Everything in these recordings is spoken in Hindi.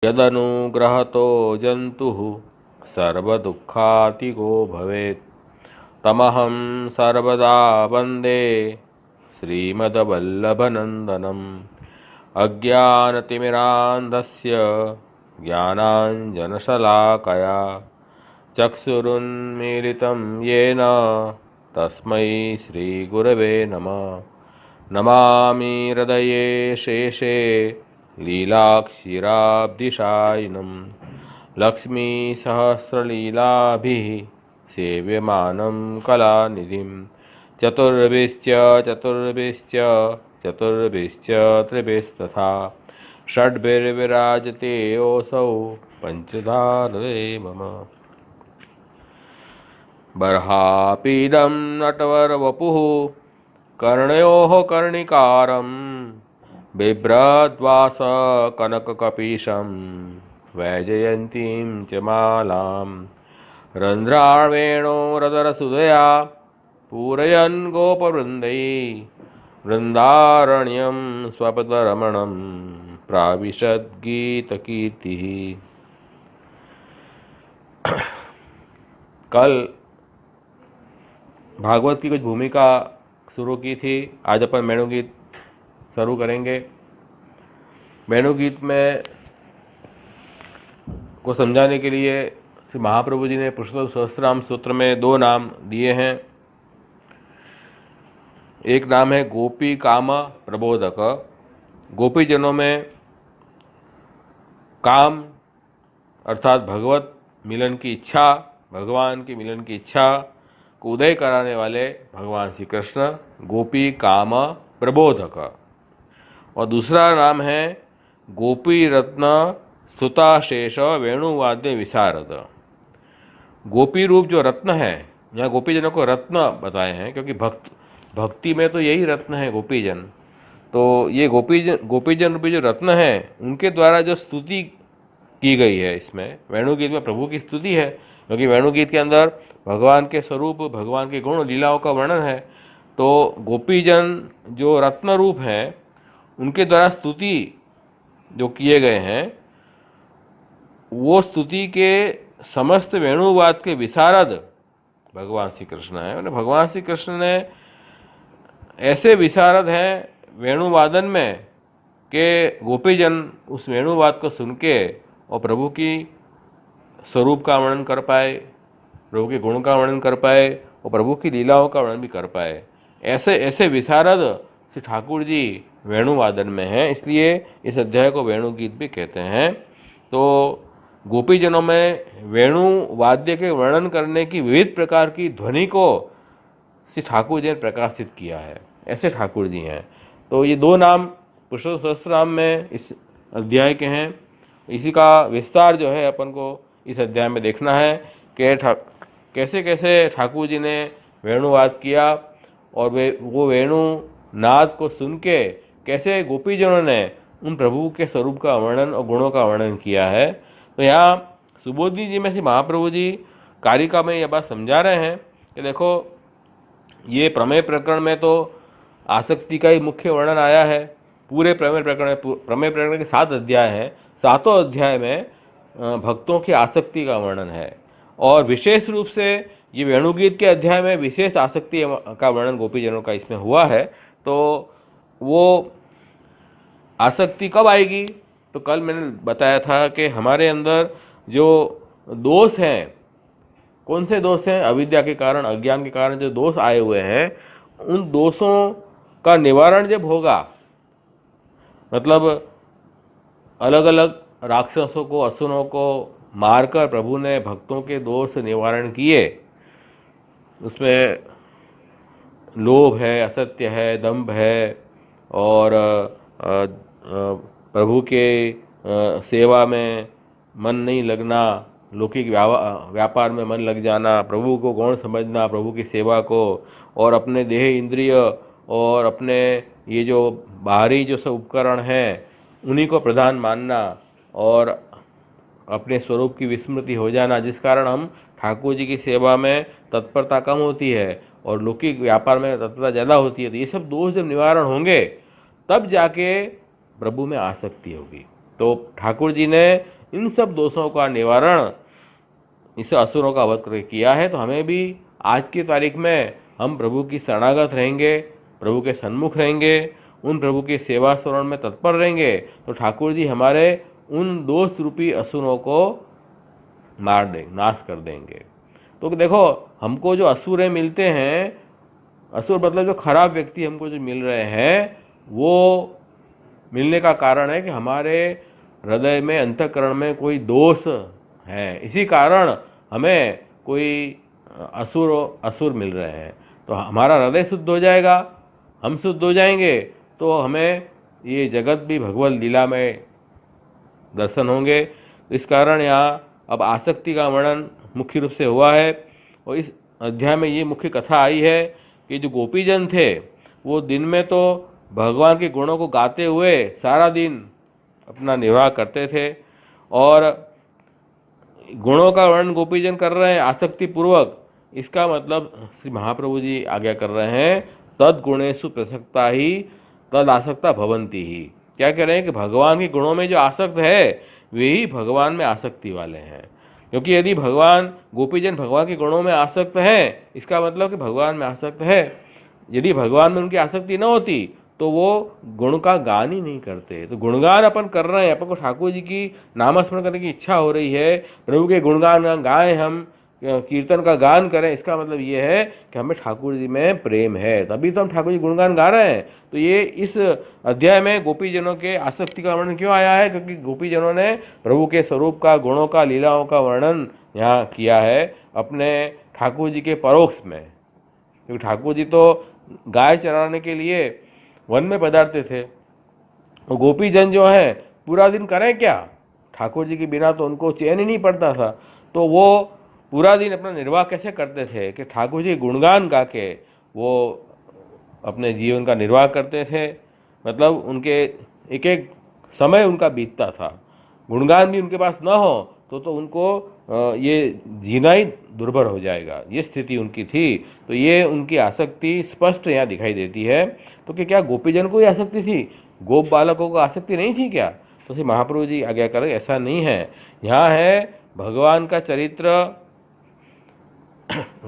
यदनुग्रहतो जन्तुः सर्वदुःखातिगो भवेत् तमहं सर्वदा वन्दे श्रीमद्वल्लभनन्दनम् अज्ञानतिमिरान्धस्य ज्ञानाञ्जनशलाकया चक्षुरुन्मीलितं येन तस्मै श्रीगुरवे नमः। नमामि हृदये शेषे लीलाक्षीराब्धिशायिनं लक्ष्मीसहस्रलीलाभिः सेव्यमानं कलानिधिं चतुर्भिश्च त्रिभिस्तथा षड्भिर्विराजते योऽसौ पञ्चधारे मम। बर्हापीडं नटवरवपुः कर्णयोः कर्णिकारं बिभ्रद्वास कनककपीशं वैजयन्तीं च मालां रन्ध्रावेणोरदरसुधया पूरयन् गोपवृन्दैः वृन्दारण्यं स्वपदरमणं प्राविशद्गीतकीर्तिः। कल भागवत की कुछ भूमिका शुरू की थी, आज अपन वेणुगीत शुरू करेंगे। वेणुगीत में को समझाने के लिए श्री महाप्रभु जी ने पुरुषोत्तम सहस्त्रनाम सूत्र में दो नाम दिए हैं। एक नाम है गोपी काम प्रबोधक। गोपीजनों में काम अर्थात भगवत मिलन की इच्छा, भगवान के मिलन की इच्छा को उदय कराने वाले भगवान श्री कृष्ण गोपी काम प्रबोधक। और दूसरा नाम है गोपी रत्न स्तुताशेष वेणुवाद्य विशारद। गोपी रूप जो रत्न है, यहाँ गोपीजनों को रत्न बताए हैं क्योंकि भक्ति में तो यही रत्न है गोपीजन। तो ये गोपीजन रूपी जो रत्न है उनके द्वारा जो स्तुति की गई है, इसमें वेणुगीत में प्रभु की स्तुति है क्योंकि वेणुगीत के अंदर भगवान के स्वरूप, भगवान के गुण लीलाओं का वर्णन है। तो गोपीजन जो रत्न रूप हैं उनके द्वारा स्तुति जो किए गए हैं, वो स्तुति के समस्त वेणुवाद के विशारद भगवान श्री कृष्ण है। भगवान श्री कृष्ण ने ऐसे विशारद हैं वेणुवादन में कि गोपीजन उस वेणुवाद को सुन के और प्रभु की स्वरूप का वर्णन कर पाए, प्रभु के गुण का वर्णन कर पाए और प्रभु की लीलाओं का वर्णन भी कर पाए। ऐसे ऐसे विशारद श्री ठाकुर जी वेणुवादन में हैं, इसलिए इस अध्याय को वेणुगीत भी कहते हैं। तो गोपीजनों में वेणु वाद्य के वर्णन करने की विविध प्रकार की ध्वनि को श्री ठाकुर जी ने प्रकाशित किया है, ऐसे ठाकुर जी हैं। तो ये दो नाम पुरुषोत्तम सहस्त्रनाम में इस अध्याय के हैं। इसी का विस्तार जो है अपन को इस अध्याय में देखना है कि कैसे कैसे ठाकुर जी ने वेणुवाद किया और वो वेणु नाद को सुन के कैसे गोपीजनों ने उन प्रभु के स्वरूप का वर्णन और गुणों का वर्णन किया है। तो यहाँ सुबोधनी जी में से महाप्रभु जी कारिका में यह बात समझा रहे हैं कि देखो, ये प्रमेय प्रकरण में तो आसक्ति का ही मुख्य वर्णन आया है। पूरे प्रमेय प्रकरण के 7 अध्याय हैं, 7 अध्याय में भक्तों की आसक्ति का वर्णन है। और विशेष रूप से ये वेणुगीत के अध्याय में विशेष आसक्ति का वर्णन गोपीजनों का इसमें हुआ है। तो वो आसक्ति कब आएगी? तो कल मैंने बताया था कि हमारे अंदर जो दोष हैं, कौन से दोष हैं? अविद्या के कारण, अज्ञान के कारण जो दोष आए हुए हैं, उन दोषों का निवारण जब होगा, मतलब अलग अलग राक्षसों को, असुरों को मारकर प्रभु ने भक्तों के दोष निवारण किए। उसमें लोभ है, असत्य है, दंभ है और प्रभु के सेवा में मन नहीं लगना, लौकिक व्यापार में मन लग जाना, प्रभु को गौण समझना, प्रभु की सेवा को, और अपने देह इंद्रिय और अपने ये जो बाहरी जो सब उपकरण हैं उन्हीं को प्रधान मानना और अपने स्वरूप की विस्मृति हो जाना, जिस कारण हम ठाकुर जी की सेवा में तत्परता कम होती है और लौकिक व्यापार में तत्परता ज़्यादा होती है। तो ये सब दोष जब निवारण होंगे तब जाके प्रभु में आसक्ति होगी। तो ठाकुर जी ने इन सब दोषों का निवारण इस असुरों का वध करके किया है। तो हमें भी आज की तारीख में हम प्रभु की शरणागत रहेंगे, प्रभु के सन्मुख रहेंगे, उन प्रभु की सेवा स्मरण में तत्पर रहेंगे, तो ठाकुर जी हमारे उन दोष रूपी असुरों को मार देंगे, नाश कर देंगे। तो देखो, हमको जो असुर मिलते हैं, असुर मतलब जो खराब व्यक्ति हमको जो मिल रहे हैं, वो मिलने का कारण है कि हमारे हृदय में, अंतःकरण में कोई दोष है। इसी कारण हमें कोई असुर मिल रहे हैं। तो हमारा हृदय शुद्ध हो जाएगा, हम शुद्ध हो जाएंगे, तो हमें ये जगत भी भगवत लीला में दर्शन होंगे। इस कारण यहाँ अब आसक्ति का वर्णन मुख्य रूप से हुआ है। और इस अध्याय में ये मुख्य कथा आई है कि जो गोपीजन थे वो दिन में तो भगवान के गुणों को गाते हुए सारा दिन अपना निर्वाह करते थे, और गुणों का वर्णन गोपीजन कर रहे हैं आसक्ति पूर्वक। इसका मतलब श्री महाप्रभु जी आज्ञा कर रहे हैं, तद गुणेषु प्रसक्ता ही तद आसक्ता भवंती ही। क्या कह रहे हैं कि भगवान के गुणों में जो आसक्त है वे ही भगवान में आसक्ति वाले हैं। क्योंकि यदि गोपीजन भगवान के गुणों में आसक्त हैं, इसका मतलब कि भगवान में आसक्त है। यदि भगवान में उनकी आसक्ति न होती तो वो गुण का गान ही नहीं करते। तो गुणगान अपन कर रहे हैं, अपन को ठाकुर जी की नामस्मरण करने की इच्छा हो रही है, प्रभु के गुणगान गाएं, हम कीर्तन का गान करें, इसका मतलब ये है कि हमें ठाकुर जी में प्रेम है, तभी तो हम ठाकुर जी गुणगान गा रहे हैं। तो ये इस अध्याय में गोपीजनों के आसक्ति का वर्णन क्यों आया है? क्योंकि गोपीजनों ने प्रभु के स्वरूप का, गुणों का, लीलाओं का वर्णन यहाँ किया है अपने ठाकुर जी के परोक्ष में। क्योंकि ठाकुर जी तो गाय चराने के लिए वन में पधारते थे, और गोपीजन जो है पूरा दिन करें क्या? ठाकुर जी के बिना तो उनको चैन ही नहीं पड़ता था। तो वो पूरा दिन अपना निर्वाह कैसे करते थे कि ठाकुर जी गुणगान गा के वो अपने जीवन का निर्वाह करते थे। मतलब उनके एक एक समय उनका बीतता था, गुणगान भी उनके पास ना हो तो उनको ये जीना ही दुर्भर हो जाएगा, ये स्थिति उनकी थी। तो ये उनकी आसक्ति स्पष्ट यहाँ दिखाई देती है। तो कि क्या गोपीजन को ही आसक्ति थी, गोप बालकों को आसक्ति नहीं थी क्या? तो श्री महाप्रभु जी आज्ञा करें ऐसा नहीं है। यहाँ है भगवान का चरित्र,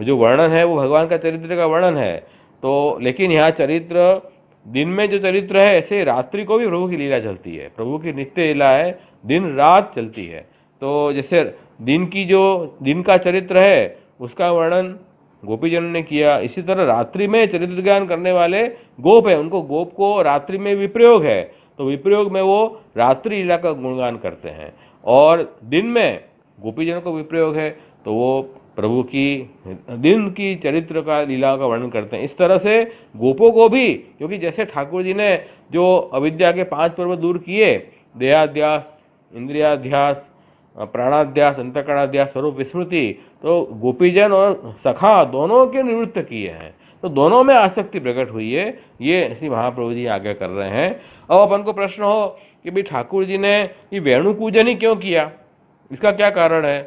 जो वर्णन है वो भगवान का चरित्र का वर्णन है। तो लेकिन यहाँ चरित्र, दिन में जो चरित्र है, ऐसे रात्रि को भी प्रभु की लीला चलती है। प्रभु की नित्य लीला है, दिन रात चलती है। तो जैसे दिन का चरित्र है उसका वर्णन गोपीजन ने किया, इसी तरह रात्रि में चरित्र ज्ञान करने वाले गोप है, उनको गोप को रात्रि में विप्रयोग है, तो विप्रयोग में वो रात्रि लीला का गुणगान करते हैं, और दिन में गोपीजनों को विप्रयोग है तो वो प्रभु की दिन की चरित्र का, लीला का वर्णन करते हैं। इस तरह से गोपों को भी, क्योंकि जैसे ठाकुर जी ने जो अविद्या के 5 पर्व दूर किए, देहाध्यास, इंद्रियाध्यास, प्राणाध्यास, अंतःकरणाध्यास, स्वरूप विस्मृति, तो गोपीजन और सखा दोनों के निवृत्त किए हैं। तो दोनों में आसक्ति प्रकट हुई है, ये श्री महाप्रभु जी आज्ञा कर रहे हैं। अब अपन को प्रश्न हो कि भाई ठाकुर जी ने ये वेणु पूजन ही क्यों किया, इसका क्या कारण है?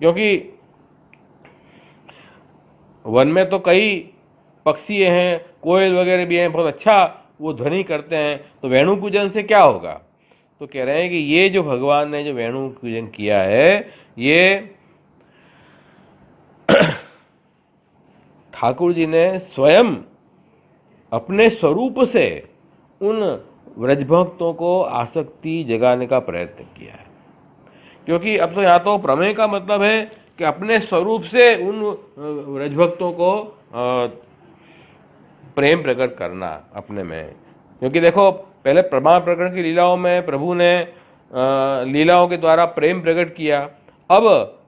क्योंकि वन में तो कई पक्षी हैं, कोयल वगैरह भी हैं, बहुत अच्छा वो ध्वनि करते हैं, तो वेणु पूजन से क्या होगा? तो कह रहे हैं कि ये जो भगवान ने जो वेणु पूजन किया है, ये ठाकुर जी ने स्वयं अपने स्वरूप से उन व्रजभक्तों को आसक्ति जगाने का प्रयत्न किया है। क्योंकि अब तो यहाँ तो प्रमेय का मतलब है कि अपने स्वरूप से उन व्रजभक्तों को प्रेम प्रकट करना अपने में। क्योंकि देखो, पहले प्रमाण प्रकरण की लीलाओं में प्रभु ने लीलाओं के द्वारा प्रेम प्रकट किया, अब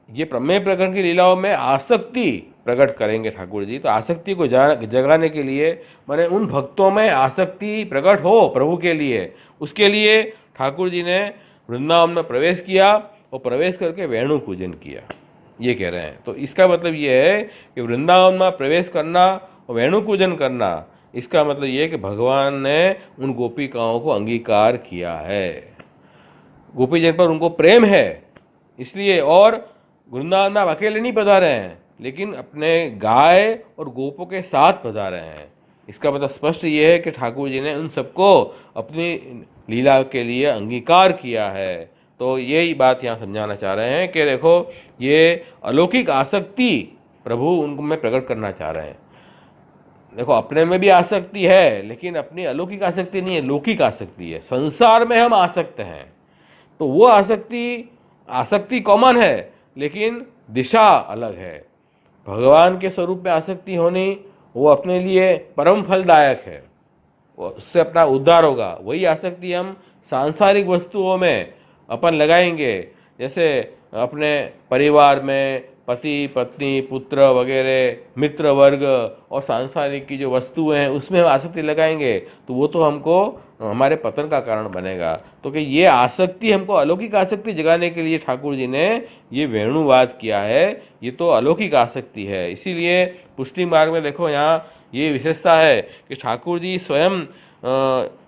ये प्रमेय प्रकरण की लीलाओं में आसक्ति प्रकट करेंगे ठाकुर जी। तो आसक्ति को जगाने के लिए, माने उन भक्तों में आसक्ति प्रकट हो प्रभु के लिए, उसके लिए ठाकुर जी ने वृंदावन में प्रवेश किया और प्रवेश करके वेणु पूजन किया, ये कह रहे हैं। तो इसका मतलब ये है कि वृंदावन में प्रवेश करना और वेणु पूजन करना, इसका मतलब ये है कि भगवान ने उन गोपिकाओं को अंगीकार किया है, गोपीजन पर उनको प्रेम है इसलिए। और वृंदावन में अकेले नहीं पधारे हैं, लेकिन अपने गाय और गोपों के साथ पधारे हैं। इसका मतलब स्पष्ट ये है कि ठाकुर जी ने उन सबको अपनी लीला के लिए अंगीकार किया है। तो यही बात यहाँ समझाना चाह रहे हैं कि देखो, ये अलौकिक आसक्ति प्रभु उनमें प्रकट करना चाह रहे हैं। देखो, अपने में भी आसक्ति है, लेकिन अपनी अलौकिक आसक्ति नहीं है, लौकिक आसक्ति है। संसार में हम आसक्त हैं, तो वो आसक्ति कॉमन है, लेकिन दिशा अलग है। भगवान के स्वरूप में आसक्ति होनी वो अपने लिए परम फलदायक है, उससे अपना उद्धार होगा। वही आसक्ति हम सांसारिक वस्तुओं में अपन लगाएंगे, जैसे अपने परिवार में पति पत्नी पुत्र वगैरह मित्र वर्ग और सांसारिक की जो वस्तुएं हैं उसमें हम आसक्ति लगाएंगे, तो वो तो हमको हमारे पतन का कारण बनेगा। तो कि ये आसक्ति हमको अलौकिक आसक्ति जगाने के लिए ठाकुर जी ने ये वेणुवाद किया है, ये तो अलौकिक आसक्ति है। इसीलिए पुष्टि मार्ग में देखो, यहाँ ये विशेषता है कि ठाकुर जी स्वयं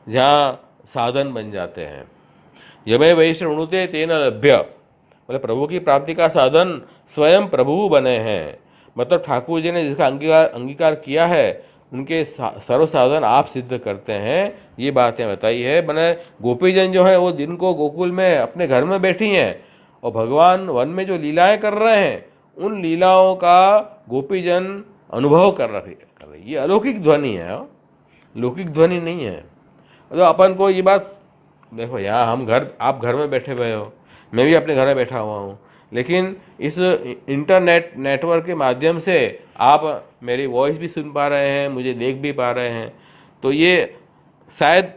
जहाँ साधन बन जाते हैं। यमे वैष्णुते तेन लभ्य, मतलब प्रभु की प्राप्ति का साधन स्वयं प्रभु बने हैं। मतलब ठाकुर जी ने जिसका अंगीकार किया है, उनके सर्व साधन आप सिद्ध करते हैं, ये बातें बताई है। मैंने गोपीजन जो है वो दिन को गोकुल में अपने घर में बैठी हैं, और भगवान वन में जो लीलाएं कर रहे हैं, उन लीलाओं का गोपीजन अनुभव कर रहे। ये अलौकिक ध्वनि है, लौकिक ध्वनि नहीं है। तो अपन को ये बात देखो, यहाँ आप घर में बैठे हुए हो, मैं भी अपने घर में बैठा हुआ हूँ, लेकिन इस इंटरनेट नेटवर्क के माध्यम से आप मेरी वॉइस भी सुन पा रहे हैं, मुझे देख भी पा रहे हैं। तो ये शायद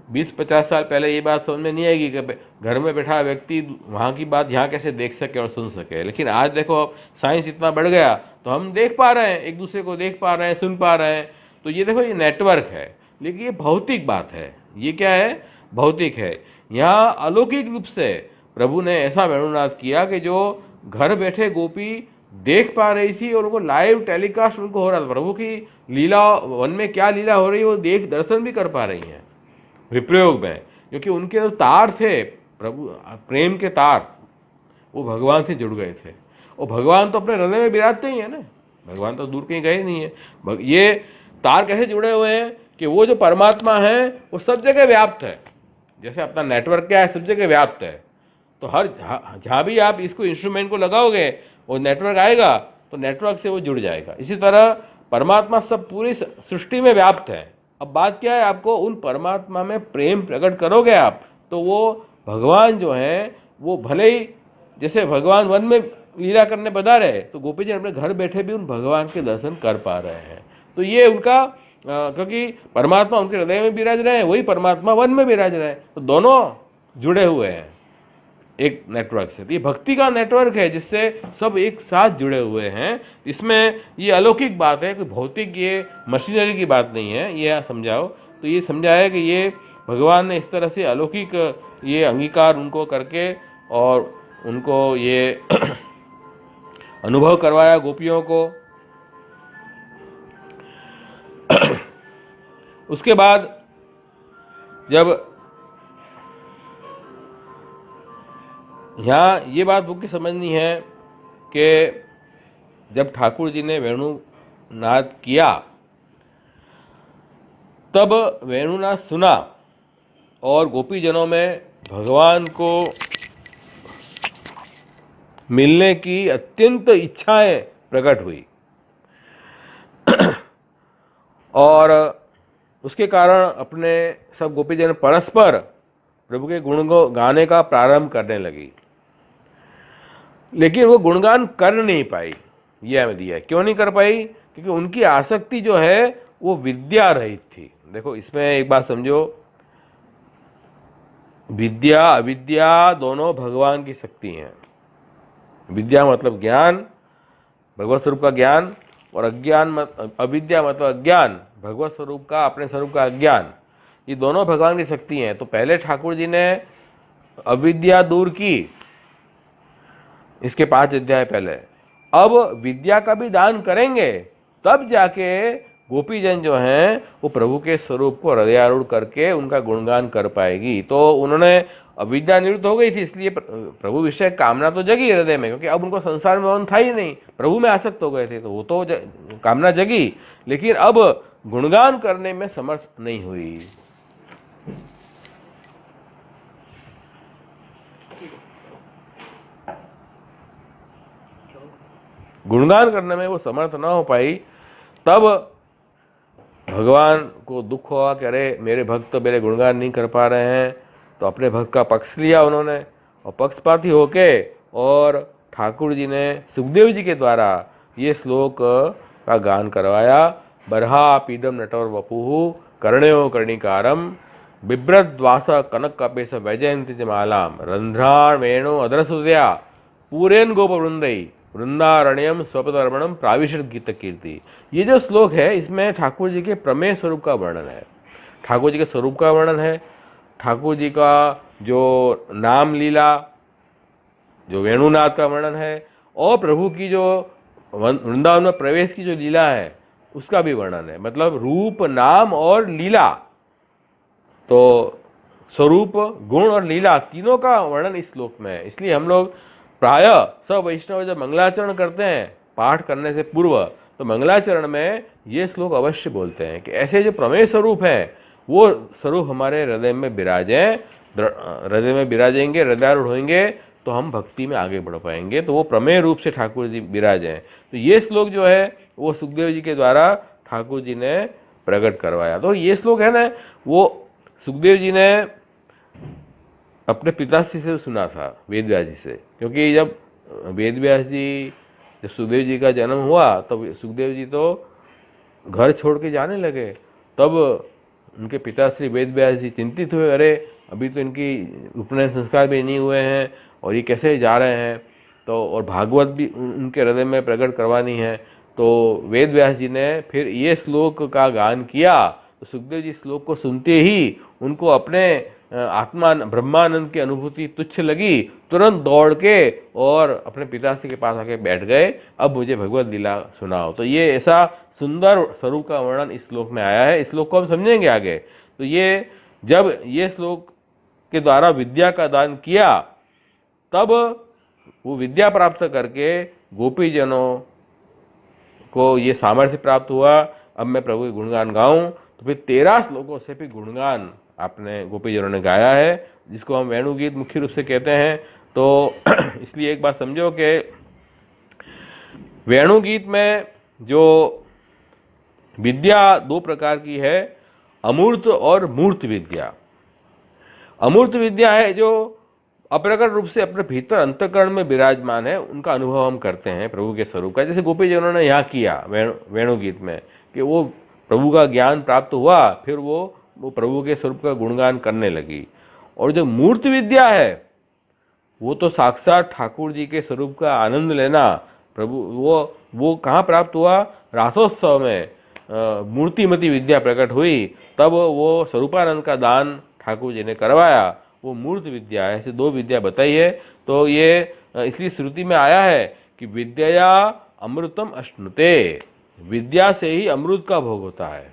20-50 साल पहले ये बात समझ में नहीं आएगी कि घर में बैठा व्यक्ति वहाँ की बात यहाँ कैसे देख सके और सुन सके। लेकिन आज देखो, साइंस इतना बढ़ गया, तो हम देख पा रहे हैं, एक दूसरे को देख पा रहे हैं, सुन पा रहे हैं। तो ये देखो, ये नेटवर्क है, लेकिन ये भौतिक बात है। ये क्या है? भौतिक है। यहाँ अलौकिक रूप से प्रभु ने ऐसा वेणुनाद किया कि जो घर बैठे गोपी देख पा रही थी, और उनको लाइव टेलीकास्ट उनको हो रहा था। प्रभु की लीला, वन में क्या लीला हो रही है वो दर्शन भी कर पा रही हैं विप्रयोग में, क्योंकि उनके जो तार थे, प्रभु प्रेम के तार, वो भगवान से जुड़ गए थे। और भगवान तो अपने हृदय में विराजते ही है ना, भगवान तो दूर कहीं गए नहीं है। ये तार कैसे जुड़े हुए हैं कि वो जो परमात्मा है वो सब जगह व्याप्त है। जैसे अपना नेटवर्क क्या है, सब जगह व्याप्त है। तो हर जहाँ भी आप इसको इंस्ट्रूमेंट को लगाओगे, वो नेटवर्क आएगा, तो नेटवर्क से वो जुड़ जाएगा। इसी तरह परमात्मा सब पूरी सृष्टि में व्याप्त है। अब बात क्या है, आपको उन परमात्मा में प्रेम प्रकट करोगे आप, तो वो भगवान जो हैं वो भले ही जैसे भगवान वन में लीला करने पधारे, तो गोपी जी अपने घर बैठे भी उन भगवान के दर्शन कर पा रहे हैं। तो ये उनका क्योंकि परमात्मा उनके हृदय में विराज रहे हैं, वही परमात्मा वन में विराज रहे हैं, तो दोनों जुड़े हुए हैं एक नेटवर्क से। तो ये भक्ति का नेटवर्क है जिससे सब एक साथ जुड़े हुए हैं। इसमें ये अलौकिक बात है, कोई भौतिक ये मशीनरी की बात नहीं है। ये समझाओ, तो ये समझाया कि ये भगवान ने इस तरह से अलौकिक ये अंगीकार उनको करके और उनको ये अनुभव करवाया गोपियों को। उसके बाद जब यहाँ ये बात मुख्य समझनी है कि जब ठाकुर जी ने वेणुनाद किया, तब वेणुनाद सुना और गोपीजनों में भगवान को मिलने की अत्यंत इच्छाएं प्रकट हुई, और उसके कारण अपने सब गोपीजन परस्पर प्रभु के गुण को गाने का प्रारंभ करने लगी। लेकिन वो गुणगान कर नहीं पाई, ये हमें दिया है। क्यों नहीं कर पाई? क्योंकि उनकी आसक्ति जो है वो विद्या रहित थी। देखो, इसमें एक बात समझो, विद्या अविद्या दोनों भगवान की शक्ति हैं। विद्या मतलब ज्ञान, भगवत स्वरूप का ज्ञान, और अविद्या मतलब अज्ञान, भगवत स्वरूप का, अपने स्वरूप का अज्ञान। ये दोनों भगवान की शक्ति हैं। तो पहले ठाकुर जी ने अविद्या दूर की, इसके 5 अध्याय पहले। अब विद्या का भी दान करेंगे, तब जाके गोपीजन जो हैं वो प्रभु के स्वरूप को हृदयारूढ़ करके उनका गुणगान कर पाएगी। तो उन्होंने अविद्या निवृत्त हो गई थी, इसलिए प्रभु विषय कामना तो जगी हृदय में, क्योंकि अब उनको संसार में मन था ही नहीं, प्रभु में आसक्त हो गए थे, तो वो तो कामना जगी, लेकिन अब गुणगान करने में समर्थ नहीं हुई। गुणगान करने में वो समर्थ ना हो पाई, तब भगवान को दुख हुआ कि अरे मेरे भक्त तो मेरे गुणगान नहीं कर पा रहे हैं, तो अपने भक्त का पक्ष लिया उन्होंने, और पक्षपाती होके और ठाकुर जी ने सुखदेव जी के द्वारा ये श्लोक का गान करवाया। बरहा पीदम नटवर वपुहु कर्णयो कर्णिकारम बिभ्रद्वास कनक कपेश वैजयंती मालाम रंध्राण वेणु अधरसुदया पूरेन गोप वृंदई वृंदारण्यम स्वपदर्पणम प्राविशद गीत कीर्ति। ये जो श्लोक है इसमें ठाकुर जी के प्रमेय स्वरूप का वर्णन है, ठाकुर जी के स्वरूप का वर्णन है, ठाकुर जी का जो नाम लीला, जो वेणुनाथ का वर्णन है, और प्रभु की जो वृंदावन में प्रवेश की जो लीला है उसका भी वर्णन है। मतलब रूप, नाम और लीला, तो स्वरूप, गुण और लीला तीनों का वर्णन इस श्लोक में है। इसलिए हम लोग प्राय सब वैष्णव जब मंगलाचरण करते हैं पाठ करने से पूर्व, तो मंगलाचरण में ये श्लोक अवश्य बोलते हैं कि ऐसे जो प्रमेय स्वरूप हैं वो स्वरूप हमारे हृदय में विराजें, हृदय में विराजेंगे, हृदयारूढ़ होंगे, तो हम भक्ति में आगे बढ़ पाएंगे, तो वो प्रमेय रूप से ठाकुर जी विराजें। तो ये श्लोक जो है वो सुखदेव जी के द्वारा ठाकुर जी ने प्रकट करवाया। तो ये श्लोक है ना, वो सुखदेव जी ने अपने पिताश्री से सुना था, वेद व्यास जी से, क्योंकि जब वेद व्यास जी, जब सुखदेव जी का जन्म हुआ तब सुखदेव जी तो घर छोड़ के जाने लगे, तब उनके पिताश्री वेद व्यास जी चिंतित हुए, अरे अभी तो इनकी उपनयन संस्कार भी नहीं हुए हैं और ये कैसे जा रहे हैं, तो और भागवत भी उनके हृदय में प्रकट करवानी है। तो वेद व्यास जी ने फिर ये श्लोक का गान किया, तो सुखदेव जी श्लोक को सुनते ही उनको अपने आत्मा ब्रह्मानंद की अनुभूति तुच्छ लगी, तुरंत दौड़ के और अपने पिताश्री के पास आके बैठ गए, अब मुझे भगवत लीला सुनाओ। तो ये ऐसा सुंदर स्वरूप का वर्णन इस श्लोक में आया है। इस श्लोक को हम समझेंगे आगे। तो ये जब ये श्लोक के द्वारा विद्या का दान किया, तब वो विद्या प्राप्त करके गोपीजनों को ये सामर्थ्य प्राप्त हुआ, अब मैं प्रभु के गुणगान गाऊं। तो फिर 13 श्लोकों से भी गुणगान आपने गोपीजनों ने गाया है, जिसको हम वेणुगीत मुख्य रूप से कहते हैं। तो इसलिए एक बात समझो कि वेणुगीत में जो विद्या 2 प्रकार की है, अमूर्त और मूर्त विद्या। अमूर्त विद्या है जो अप्रकट रूप से अपने भीतर अंतःकरण में विराजमान है, उनका अनुभव हम करते हैं प्रभु के स्वरूप का, जैसे गोपीजनों ने यहाँ किया वेणुगीत में, कि वो प्रभु का ज्ञान प्राप्त हुआ, फिर वो प्रभु के स्वरूप का गुणगान करने लगी। और जो मूर्त विद्या है वो तो साक्षात ठाकुर जी के स्वरूप का आनंद लेना, प्रभु वो कहाँ प्राप्त हुआ, रासोत्सव में मूर्तिमती विद्या प्रकट हुई, तब वो स्वरूपानंद का दान ठाकुर जी ने करवाया, वो मूर्त विद्या है। ऐसे 2 विद्या बताई है। तो ये इसलिए श्रुति में आया है कि विद्या अमृतम अश्नुते, विद्या से ही अमृत का भोग होता है।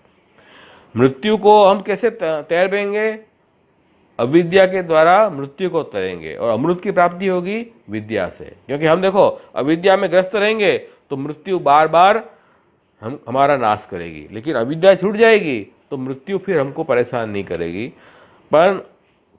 मृत्यु को हम कैसे तैर देंगे, अविद्या के द्वारा मृत्यु को तरेंगे, और अमृत की प्राप्ति होगी विद्या से। क्योंकि हम देखो अविद्या में ग्रस्त रहेंगे तो मृत्यु बार बार हमारा नाश करेगी, लेकिन अविद्या छूट जाएगी तो मृत्यु फिर हमको परेशान नहीं करेगी। पर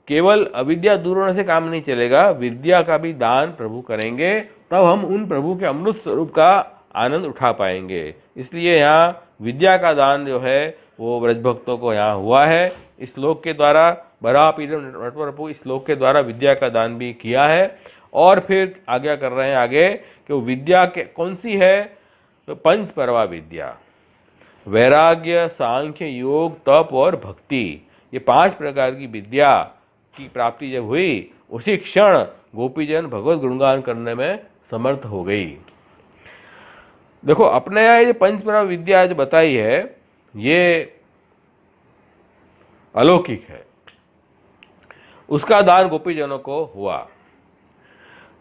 केवल अविद्या दूर होने से काम नहीं चलेगा, विद्या का भी दान प्रभु करेंगे, तब हम उन प्रभु के अमृत स्वरूप का आनंद उठा पाएंगे। इसलिए यहाँ विद्या का दान जो है वो ब्रज भक्तों को यहाँ हुआ है। इस श्लोक के द्वारा बरा पीडम नटवरपु, इस श्लोक के द्वारा विद्या का दान भी किया है। और फिर आज्ञा कर रहे हैं आगे कि वो विद्या के कौन सी है, तो 5 परवा विद्या, वैराग्य, सांख्य, योग, तप और भक्ति, ये 5 प्रकार की विद्या की प्राप्ति जब हुई, उसी क्षण गोपीजन भगवत गुणगान करने में समर्थ हो गई। देखो अपने यहाँ ये 5 परवा विद्या जो बताई है ये अलौकिक है, उसका दान गोपीजनों को हुआ।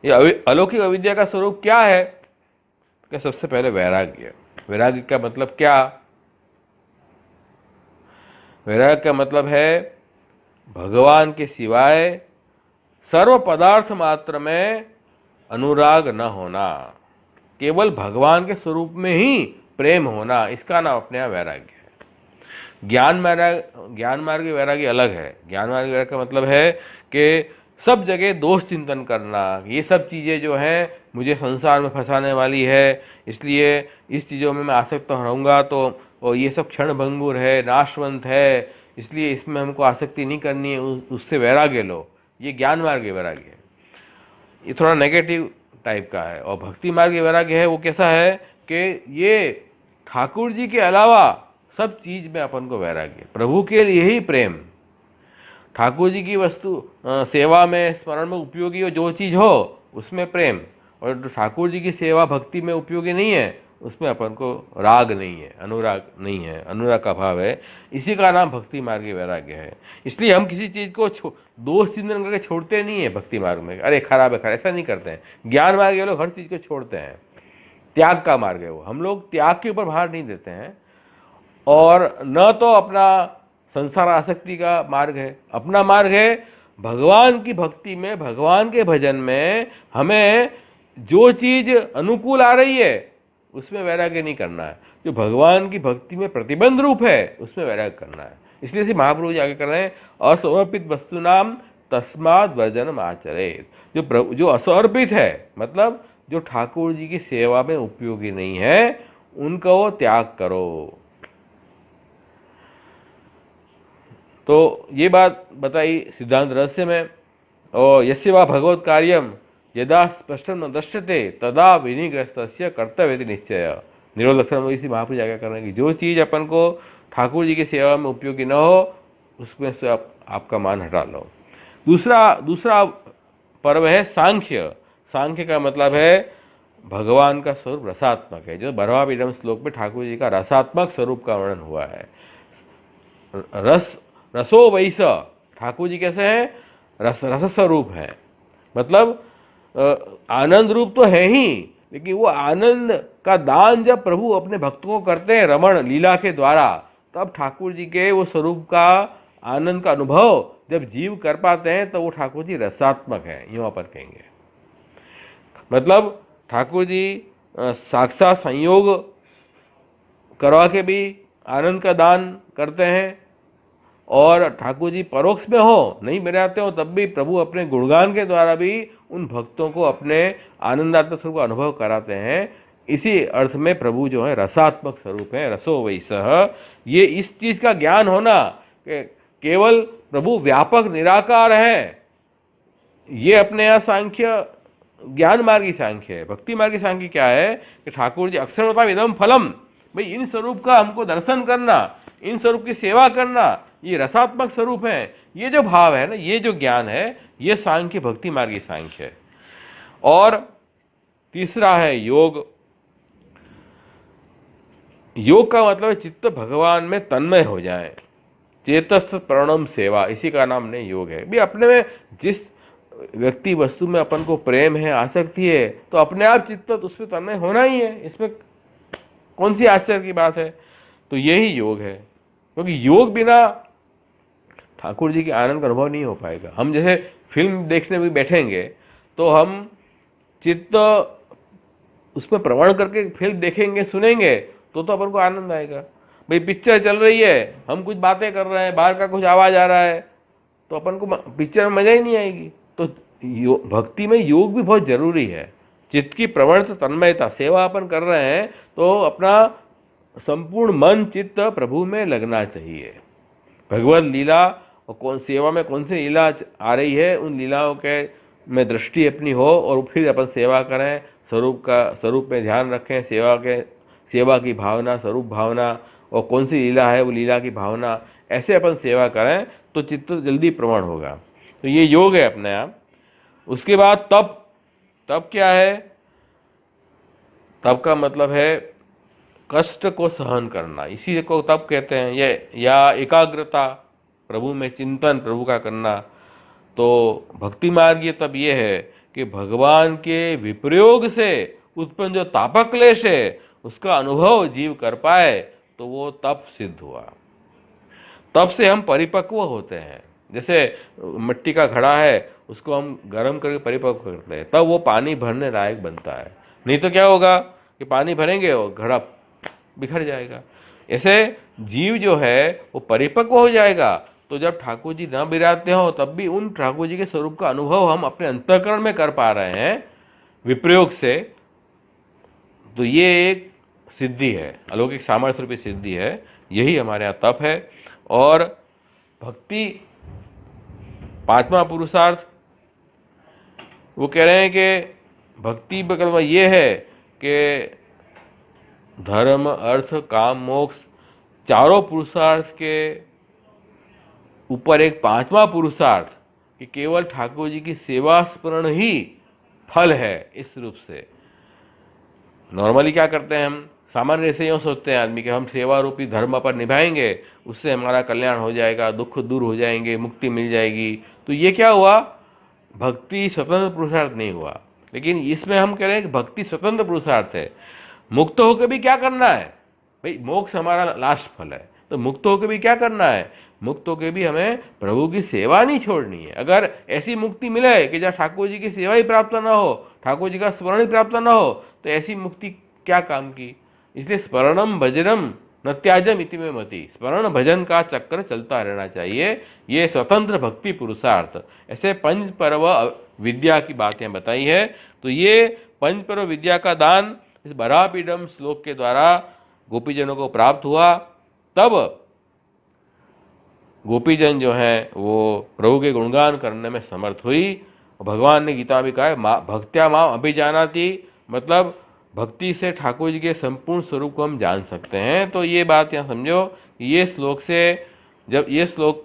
ये अलौकिक अविद्या का स्वरूप क्या है, कि सबसे पहले वैराग्य। वैराग्य का मतलब क्या, वैराग्य का मतलब है भगवान के सिवाय सर्व पदार्थ मात्र में अनुराग न होना, केवल भगवान के स्वरूप में ही प्रेम होना, इसका नाम अपने यहाँ वैराग्य है। ज्ञान मार्ग वैराग्य अलग है। ज्ञान मार्ग वैराग्य का मतलब है कि सब जगह दोष चिंतन करना, ये सब चीज़ें जो हैं मुझे संसार में फंसाने वाली है, इसलिए इस चीज़ों में मैं आसक्त रहूँगा तो ये सब क्षण भंगुर है, नाशवंत है, इसलिए इसमें हमको आसक्ति नहीं करनी है, उससे वैराग्य लो। ये ज्ञान मार्ग वैराग्य है। ये थोड़ा नेगेटिव टाइप का है। और भक्ति मार्ग वैराग्य है वो कैसा है कि ये ठाकुर जी के अलावा सब चीज़ में अपन को वैराग्य, प्रभु के लिए ही प्रेम, ठाकुर जी की वस्तु सेवा में स्मरण में उपयोगी हो जो चीज़ हो उसमें प्रेम, और जो ठाकुर जी की सेवा भक्ति में उपयोगी नहीं है उसमें अपन को राग नहीं है, अनुराग नहीं है, अनुराग का भाव है। इसी का नाम भक्ति मार्ग वैराग्य है। इसलिए हम किसी चीज़ को दोष चिंतन करके छोड़ते नहीं है भक्ति मार्ग में, अरे खराब है खराब, ऐसा नहीं करते हैं। ज्ञान मार्ग के लोग हर चीज़ को छोड़ते हैं, त्याग का मार्ग है वो। हम लोग त्याग के ऊपर भार नहीं देते हैं। और न तो अपना संसार आसक्ति का मार्ग है, अपना मार्ग है भगवान की भक्ति में, भगवान के भजन में हमें जो चीज़ अनुकूल आ रही है उसमें वैराग्य नहीं करना है, जो भगवान की भक्ति में प्रतिबंध रूप है उसमें वैराग्य करना है। इसलिए से महाप्रभु जी आगे कर रहे हैं, असमर्पित वस्तु नाम तस्माद वर्जनम आचरेत। जो असमर्पित है मतलब जो ठाकुर जी की सेवा में उपयोगी नहीं है उनका वो त्याग करो। तो ये बात बताई सिद्धांत रहस्य में। और यस्य वा भगवत कार्यम यदा स्पष्टम न दृश्यते तदा विनिग्रस्तस्य कर्तव्य निश्चय। निरोध लक्षण में इसी महापुरुष आज्ञा कर रहे हैं कि जो चीज़ अपन को ठाकुर जी की सेवा में उपयोगी न हो उसमें से आपका मान हटा लो। दूसरा पर्व है सांख्य। सांख्य का मतलब है भगवान का स्वरूप रसात्मक है। जो 12वें श्लोक में ठाकुर जी का रसात्मक स्वरूप का वर्णन हुआ है। रसो वैस, ठाकुर जी कैसे हैं? रस स्वरूप है, मतलब आनंद रूप तो है ही, लेकिन वो आनंद का दान जब प्रभु अपने भक्तों को करते हैं रमण लीला के द्वारा, तब ठाकुर जी के वो स्वरूप का आनंद का अनुभव जब जीव कर पाते हैं तो वो ठाकुर जी रसात्मक है, यूँ अपन कहेंगे। मतलब ठाकुर जी साक्षात संयोग करवा के भी आनंद का दान करते हैं, और ठाकुर जी परोक्ष में हो नहीं मिलाते हो तब भी प्रभु अपने गुणगान के द्वारा भी उन भक्तों को अपने आनंदात्मक स्वरूप का अनुभव कराते हैं। इसी अर्थ में प्रभु जो है रसात्मक स्वरूप है, रसो वैसह। ये इस चीज़ का ज्ञान होना कि केवल प्रभु व्यापक निराकार है, ये अपने यहाँ सांख्य ज्ञान मार्गी सांख्य है। भक्ति मार्गी सांख्य क्या है कि ठाकुर जी अक्षरता इदम फलम, भाई इन स्वरूप का हमको दर्शन करना, इन स्वरूप की सेवा करना, ये रसात्मक स्वरूप है। ये जो भाव है ना, ये जो ज्ञान है, ये सांख्य भक्ति मार्गी सांख्य है। और तीसरा है योग। योग का मतलब है चित्त भगवान में तन्मय हो जाए, चेतस्थ प्रणम सेवा, इसी का नाम ने योग है। भी अपने में जिस व्यक्ति वस्तु में अपन को प्रेम है, आसक्ति है, तो अपने आप चित्त उसमें तन्मय होना ही है, इसमें कौन सी आश्चर्य की बात है। तो यही योग है, क्योंकि योग बिना ठाकुर जी के आनंद का अनुभव नहीं हो पाएगा। हम जैसे फिल्म देखने भी बैठेंगे तो हम चित्त उसमें प्रवण करके फिल्म देखेंगे, सुनेंगे तो अपन को आनंद आएगा। भाई पिक्चर चल रही है, हम कुछ बातें कर रहे हैं, बाहर का कुछ आवाज़ आ रहा है, तो अपन को पिक्चर में मज़ा ही नहीं आएगी। तो भक्ति में योग भी बहुत ज़रूरी है। चित्त की प्रवणता, तन्मयता, सेवा अपन कर रहे हैं तो अपना संपूर्ण मन चित्त प्रभु में लगना चाहिए। भगवत लीला और कौन सेवा में कौन सी लीला आ रही है, उन लीलाओं के में दृष्टि अपनी हो और फिर अपन सेवा करें, स्वरूप में ध्यान रखें, सेवा की भावना, स्वरूप भावना, और कौन सी लीला है वो लीला की भावना, ऐसे अपन सेवा करें तो चित्त जल्दी प्रवण होगा। तो ये योग है अपने आप। उसके बाद तप क्या है? तप का मतलब है कष्ट को सहन करना, इसी को तप कहते हैं। ये या एकाग्रता, प्रभु में चिंतन प्रभु का करना। तो भक्ति मार्ग तब ये है कि भगवान के विप्रयोग से उत्पन्न जो तापक क्लेश है उसका अनुभव जीव कर पाए तो वो तप सिद्ध हुआ। तप से हम परिपक्व होते हैं। जैसे मिट्टी का घड़ा है, उसको हम गर्म करके परिपक्व करते हैं, तब वो पानी भरने लायक बनता है। नहीं तो क्या होगा कि पानी भरेंगे और घड़ा बिखर जाएगा। ऐसे जीव जो है वो परिपक्व हो जाएगा, तो जब ठाकुर जी न बिराजते हो तब भी उन ठाकुर जी के स्वरूप का अनुभव हम अपने अंतःकरण में कर पा रहे हैं विप्रयोग से, तो ये एक सिद्धि है, अलौकिक सामर्थ्य रूपी सिद्धि है। यही हमारे यहाँ तप है। और भक्ति पांचवा पुरुषार्थ, वो कह रहे हैं कि भक्ति विकल्प ये है कि धर्म अर्थ काम मोक्ष चारों पुरुषार्थ के ऊपर एक पांचवा पुरुषार्थ कि केवल ठाकुर जी की सेवा स्मरण ही फल है। इस रूप से नॉर्मली क्या करते हैं, हम सामान्य ऐसे यूँ सोचते हैं आदमी कि हम सेवा रूपी धर्म पर निभाएंगे, उससे हमारा कल्याण हो जाएगा, दुख दूर हो जाएंगे, मुक्ति मिल जाएगी। तो ये क्या हुआ, भक्ति स्वतंत्र पुरुषार्थ नहीं हुआ। लेकिन इसमें हम कह रहे हैं कि भक्ति स्वतंत्र पुरुषार्थ है। मुक्त होकर भी क्या करना है भाई, मोक्ष हमारा लास्ट फल है, तो मुक्त होकर भी क्या करना है, मुक्त होकर भी हमें प्रभु की सेवा नहीं छोड़नी है। अगर ऐसी मुक्ति मिले कि जहाँ ठाकुर जी की सेवा ही प्राप्त ना हो, ठाकुर जी का स्मरण ही प्राप्त ना हो, तो ऐसी मुक्ति क्या काम की। इसलिए स्मरणम भजनम न त्याजम इति में मति, स्मरण भजन का चक्र चलता रहना चाहिए। ये स्वतंत्र भक्ति पुरुषार्थ। ऐसे पंच पर्व विद्या की बातें बताई है। तो ये पंच पर्व विद्या का दान इस बरापीडम श्लोक के द्वारा गोपीजनों को प्राप्त हुआ। तब गोपीजन जो है वो प्रभु के गुणगान करने में समर्थ हुई। भगवान ने गीता में कहा है भक्त्या माम अभिजानाति, मतलब भक्ति से ठाकुर जी के संपूर्ण स्वरूप को हम जान सकते हैं। तो ये बात यहाँ समझो, ये श्लोक से जब ये श्लोक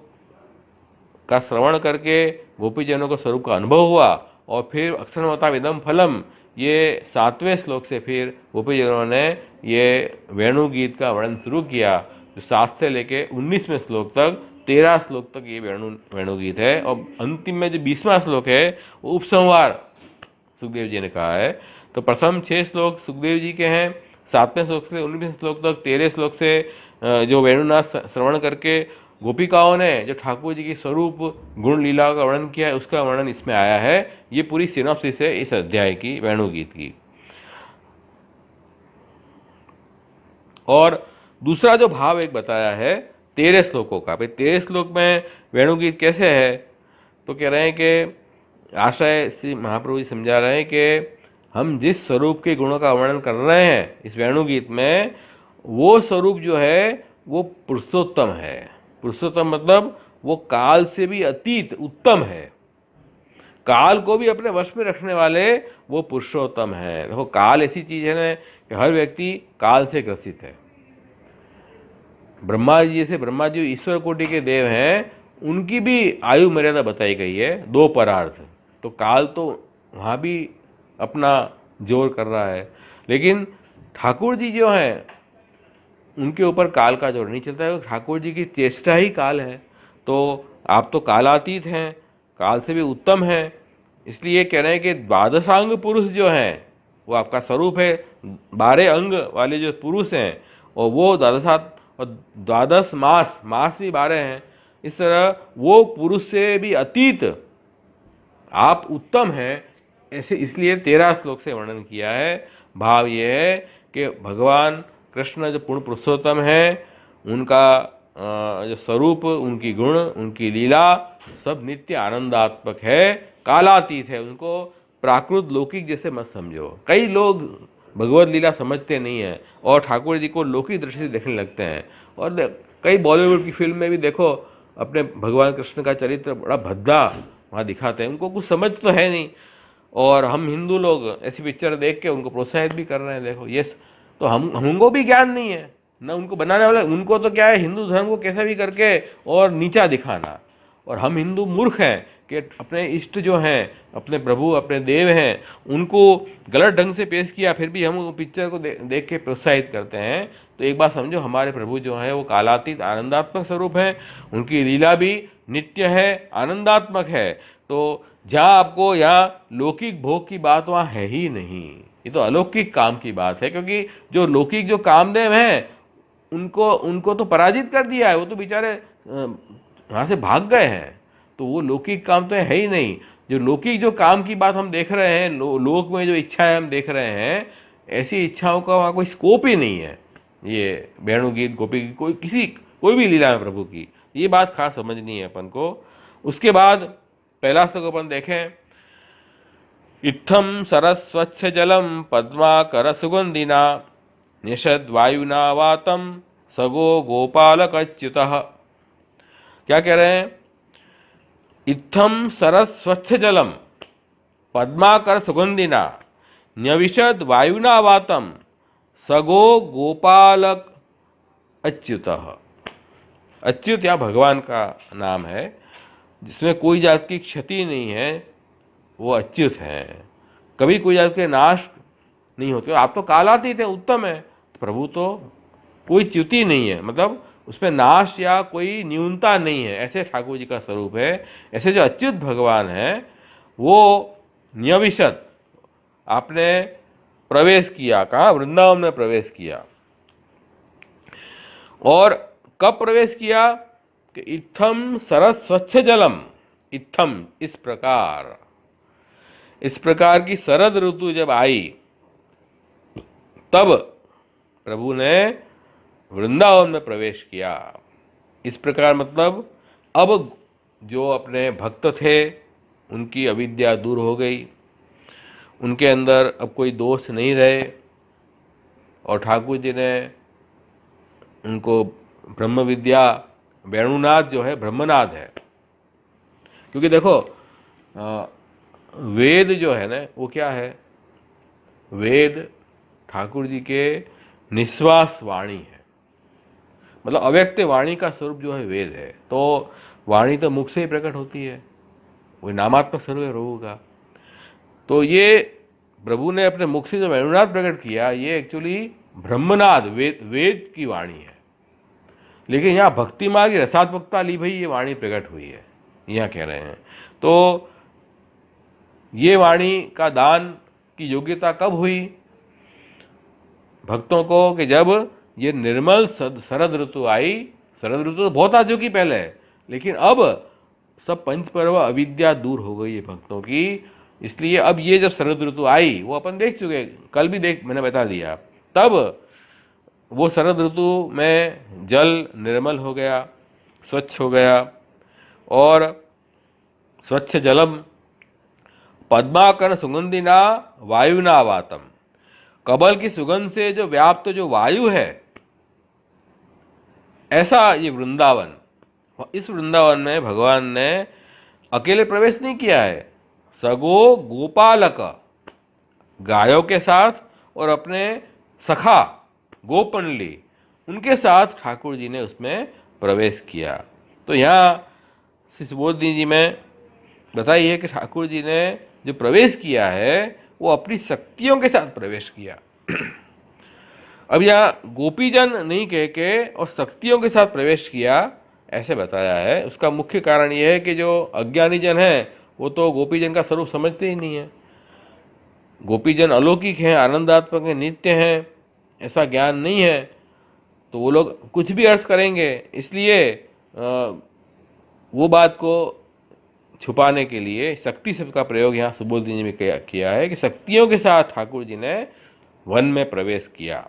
का श्रवण करके गोपीजनों को स्वरूप का अनुभव हुआ और फिर अक्षरमता विदम फलम, ये 7वें श्लोक से फिर गोपीजनों ने ये वेणु गीत का वर्णन शुरू किया। जो 7 से लेके 19वें श्लोक तक 13 श्लोक तक ये वेणु गीत है। और अंतिम में जो 20वां श्लोक है वो उपसंहार सुखदेव जी ने कहा है। तो प्रथम 6 श्लोक सुखदेव जी के हैं, 7वें श्लोक से 19वें श्लोक तक 13 श्लोक से जो वेणुनाथ श्रवण करके गोपिकाओं ने जो ठाकुर जी की स्वरूप गुण लीला का वर्णन किया है, उसका वर्णन इसमें आया है। ये पूरी सिनॉप्सिस है इस अध्याय की, वेणु गीत की। और दूसरा जो भाव एक बताया है 13 श्लोकों का, भाई 13 श्लोक में वेणु गीत कैसे है, तो कह रहे हैं कि आशय श्री महाप्रभु जी समझा रहे हैं कि हम जिस स्वरूप के गुणों का वर्णन कर रहे हैं इस वेणु गीत में, वो स्वरूप जो है वो पुरुषोत्तम है। पुरुषोत्तम मतलब वो काल से भी अतीत उत्तम है, काल को भी अपने वश में रखने वाले वो पुरुषोत्तम है। देखो काल ऐसी चीज है ना कि हर व्यक्ति काल से ग्रसित है। ब्रह्मा जी जैसे, ब्रह्मा जी ईश्वर कोटि के देव हैं, उनकी भी आयु मर्यादा बताई गई है 2 परार्थ। तो काल तो वहाँ भी अपना जोर कर रहा है, लेकिन ठाकुर जी जो हैं उनके ऊपर काल का जोर नहीं चलता है। ठाकुर जी की चेष्टा ही काल है। तो आप तो कालातीत हैं, काल से भी उत्तम हैं। इसलिए कह रहे हैं कि द्वादशांग पुरुष जो हैं वो आपका स्वरूप है। 12 अंग वाले जो पुरुष हैं और वो द्वादश मास भी 12 हैं। इस तरह वो पुरुष से भी अतीत आप उत्तम हैं, ऐसे इसलिए 13 श्लोक से वर्णन किया है। भाव ये है कि भगवान कृष्ण जो पूर्ण पुरुषोत्तम है, उनका जो स्वरूप, उनकी गुण, उनकी लीला सब नित्य आनंदात्मक है, कालातीत है। उनको प्राकृत लौकिक जैसे मत समझो। कई लोग भगवत लीला समझते नहीं हैं और ठाकुर जी को लौकिक दृष्टि से देखने लगते हैं। और कई बॉलीवुड की फिल्म में भी देखो अपने भगवान कृष्ण का चरित्र बड़ा भद्दा वहाँ दिखाते हैं, उनको कुछ समझ तो है नहीं। और हम हिंदू लोग ऐसी पिक्चर देख के उनको प्रोत्साहित भी कर रहे हैं। देखो ये तो हमको भी ज्ञान नहीं है ना, उनको बनाने वाले, उनको तो क्या है हिंदू धर्म को कैसे भी करके और नीचा दिखाना। और हम हिंदू मूर्ख हैं कि अपने इष्ट जो हैं, अपने प्रभु, अपने देव हैं, उनको गलत ढंग से पेश किया, फिर भी हम पिक्चर को देख के प्रोत्साहित करते हैं। तो एक बात समझो, हमारे प्रभु जो हैं वो कालातीत आनंदात्मक स्वरूप हैं, उनकी लीला भी नित्य है, आनंदात्मक है। तो जहाँ आपको यहाँ लौकिक भोग की बात वहाँ है ही नहीं, ये तो अलौकिक काम की बात है। क्योंकि जो लौकिक जो कामदेव हैं उनको तो पराजित कर दिया है, वो तो बेचारे वहाँ से भाग गए हैं। तो वो लौकिक काम तो है ही नहीं। जो लौकिक जो काम की बात हम देख रहे हैं, लोक में जो इच्छाएं हम देख रहे हैं, ऐसी इच्छाओं का वहाँ कोई स्कोप ही नहीं है। ये वेणुगीत गोपी की कोई भी लीला है प्रभु की, ये बात खास समझनी है अपन को। उसके बाद पहला श्लोक अपन देखें, इत्थम सरस्वच्छ जलम पद्माकर सुगंधिना निषद वायुना वातम सगो गोपालक अच्युतः। क्या कह रहे हैं? इत्थम सरस्वच्छ जलम पद्माकर सुगंधिना न्यविशद वायुना वातम सगो गोपालक अच्युतः। अच्युत या भगवान का नाम है, जिसमें कोई जात की क्षति नहीं है, वो अच्युत हैं। कभी कोई जात के नाश नहीं होते। आप तो कालातीत है, उत्तम है, तो प्रभु तो कोई च्युति नहीं है, मतलब उसमें नाश या कोई न्यूनता नहीं है, ऐसे ठाकुर जी का स्वरूप है। ऐसे जो अच्युत भगवान है वो न्यविशत, आपने प्रवेश किया, कहाँ? वृंदावन में प्रवेश किया। और कब प्रवेश किया? कि इत्थम सरस्वच्छ जलम, इत्थम इस प्रकार की शरद ऋतु जब आई, तब प्रभु ने वृंदावन में प्रवेश किया। इस प्रकार मतलब अब जो अपने भक्त थे उनकी अविद्या दूर हो गई, उनके अंदर अब कोई दोष नहीं रहे, और ठाकुर जी ने उनको ब्रह्म विद्या, वेणुनाद जो है ब्रह्मनाद है। क्योंकि देखो वेद जो है ना, वो क्या है? वेद ठाकुर जी के निश्वास वाणी है, मतलब अव्यक्त वाणी का स्वरूप जो है वेद है। तो वाणी तो मुख से ही प्रकट होती है, वही नामात्मक स्वरूप है प्रभु का। तो ये प्रभु ने अपने मुख से जो वेणुनाद प्रकट किया, ये एक्चुअली ब्रह्मनाद वेद की वाणी है। लेकिन यहाँ भक्ति मार्ग रसात्मकता ली भाई, ये वाणी प्रकट हुई है, यहाँ कह रहे हैं। तो ये वाणी का दान की योग्यता कब हुई भक्तों को? कि जब ये निर्मल शरद ऋतु आई। शरद ऋतु तो बहुत आ चुकी पहले, लेकिन अब सब पंच पर्व अविद्या दूर हो गई है भक्तों की। इसलिए अब ये जब शरद ऋतु आई, वो अपन देख चुके, कल भी मैंने बता दिया, तब वो शरद ऋतु में जल निर्मल हो गया, स्वच्छ हो गया। और स्वच्छ जलम पद्माकर सुगंधिना वायुना वातम, कमल की सुगंध से जो व्याप्त जो वायु है, ऐसा ये वृंदावन। इस वृंदावन में भगवान ने अकेले प्रवेश नहीं किया है, सगो गोपालक, गायों के साथ और अपने सखा गोपंडली, उनके साथ ठाकुर जी ने उसमें प्रवेश किया। तो यहाँ श्री सुबोधनी जी में बताई है कि ठाकुर जी ने जो प्रवेश किया है वो अपनी शक्तियों के साथ प्रवेश किया। अब यहाँ गोपीजन नहीं कह के और शक्तियों के साथ प्रवेश किया ऐसे बताया है। उसका मुख्य कारण यह है कि जो अज्ञानी जन है वो तो गोपीजन का स्वरूप समझते ही नहीं है। गोपीजन अलौकिक हैं, आनंदात्मक हैं, नित्य हैं, ऐसा ज्ञान नहीं है, तो वो लोग कुछ भी अर्थ करेंगे। इसलिए वो बात को छुपाने के लिए शक्ति शब्द का प्रयोग यहाँ सुबोधनी जी में किया है कि शक्तियों के साथ ठाकुर जी ने वन में प्रवेश किया,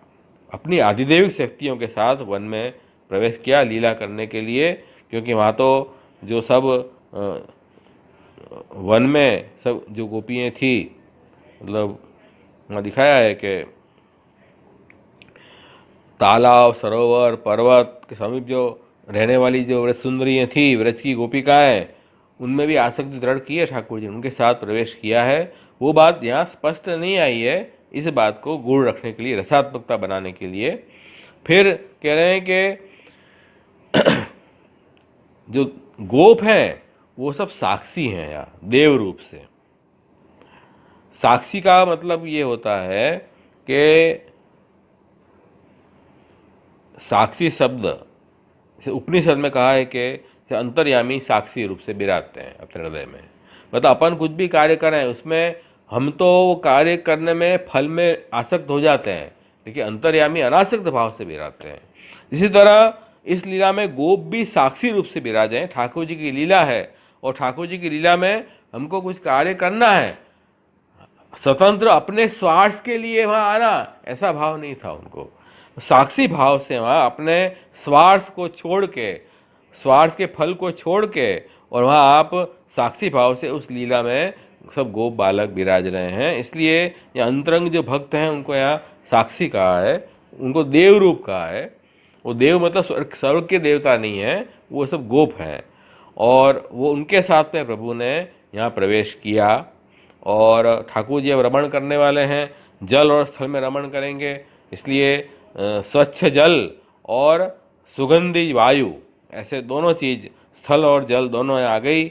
अपनी आधिदेविक शक्तियों के साथ वन में प्रवेश किया लीला करने के लिए। क्योंकि वहाँ तो जो सब वन में सब जो गोपियाँ थी, मतलब वहाँ दिखाया है कि तालाब, सरोवर, पर्वत के समीप जो रहने वाली जो व्रज सुंदरियाँ थी, व्रज की गोपिकाएँ, उनमें भी आसक्ति दृढ़ की है ठाकुर जी, उनके साथ प्रवेश किया है। वो बात यहाँ स्पष्ट नहीं आई है, इस बात को गुण रखने के लिए, रसात्मकता बनाने के लिए। फिर कह रहे हैं कि जो गोप हैं वो सब साक्षी हैं यहाँ देव रूप से। साक्षी का मतलब ये होता है कि साक्षी शब्द उपनिषद में कहा है कि अंतर्यामी साक्षी रूप से विराजते हैं अपने हृदय में। मतलब अपन कुछ भी कार्य करें उसमें हम तो वो कार्य करने में फल में आसक्त हो जाते हैं, लेकिन अंतर्यामी अनासक्त भाव से विराजते हैं। इसी तरह इस लीला में गोप भी साक्षी रूप से विराजे हैं। ठाकुर जी की लीला है और ठाकुर जी की लीला में हमको कुछ कार्य करना है, स्वतंत्र अपने स्वार्थ के लिए वहाँ आना, ऐसा भाव नहीं था उनको। साक्षी भाव से वहाँ अपने स्वार्थ को छोड़ के, स्वार्थ के फल को छोड़ के, और वहाँ आप साक्षी भाव से उस लीला में सब गोप बालक विराज रहे हैं। इसलिए ये अंतरंग जो भक्त हैं उनको यहाँ साक्षी कहा है, उनको देव रूप कहा है। वो देव मतलब स्वर्ग के देवता नहीं है, वो सब गोप हैं। और वो उनके साथ में प्रभु ने यहाँ प्रवेश किया। और ठाकुर जी अब रमण करने वाले हैं, जल और स्थल में रमण करेंगे। इसलिए स्वच्छ जल और सुगंधी वायु, ऐसे दोनों चीज़, स्थल और जल दोनों आ गई।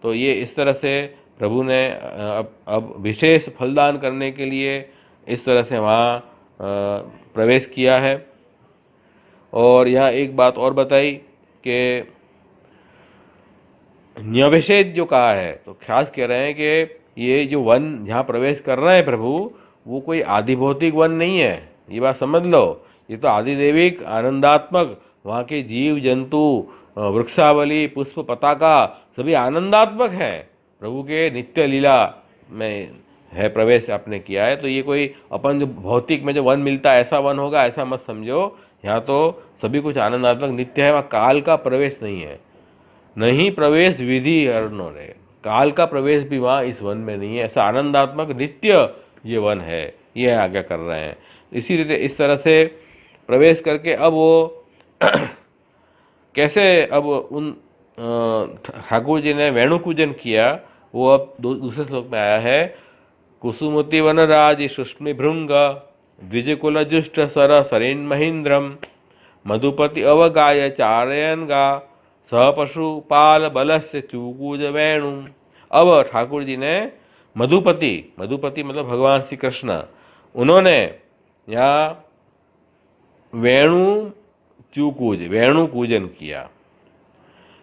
तो ये इस तरह से प्रभु ने अब विशेष फलदान करने के लिए इस तरह से वहाँ प्रवेश किया है। और यहाँ एक बात और बताई कि न्यवेशेद जो कहा है, तो ख्यास कह रहे हैं कि ये जो वन जहाँ प्रवेश कर रहे हैं प्रभु, वो कोई आदि भौतिक वन नहीं है, ये बात समझ लो। ये तो आदिदेविक आनंदात्मक, वहाँ के जीव जंतु, वृक्षावली, पुष्प, पताका सभी आनंदात्मक हैं, प्रभु के नित्य लीला में है प्रवेश आपने किया है। तो ये कोई अपन जो भौतिक में जो वन मिलता है ऐसा वन होगा, ऐसा मत समझो। यहाँ तो सभी कुछ आनंदात्मक नित्य है, वहाँ काल का प्रवेश नहीं है, नहीं प्रवेश विधि अर्णो रे, काल का प्रवेश भी वहाँ इस वन में नहीं है। ऐसा आनंदात्मक नित्य ये वन है, ये आज्ञा कर रहे हैं। इसी रीते इस तरह से प्रवेश करके अब वो कैसे अब उन ठाकुर जी ने वेणु पूजन किया, वो अब दूसरे श्लोक में आया है। कुसुमति वनराज सुष्मि भृंग द्विजकुल जुष्ट सर सरेन महेंद्रम मधुपति अवगाय चारयन गा सह पशुपाल बलस्य चूकूज वेणु। अब ठाकुर जी ने मधुपति, मधुपति मतलब भगवान श्री कृष्ण, उन्होंने यहाँ वेणु चूकूज, वेणु पूजन किया।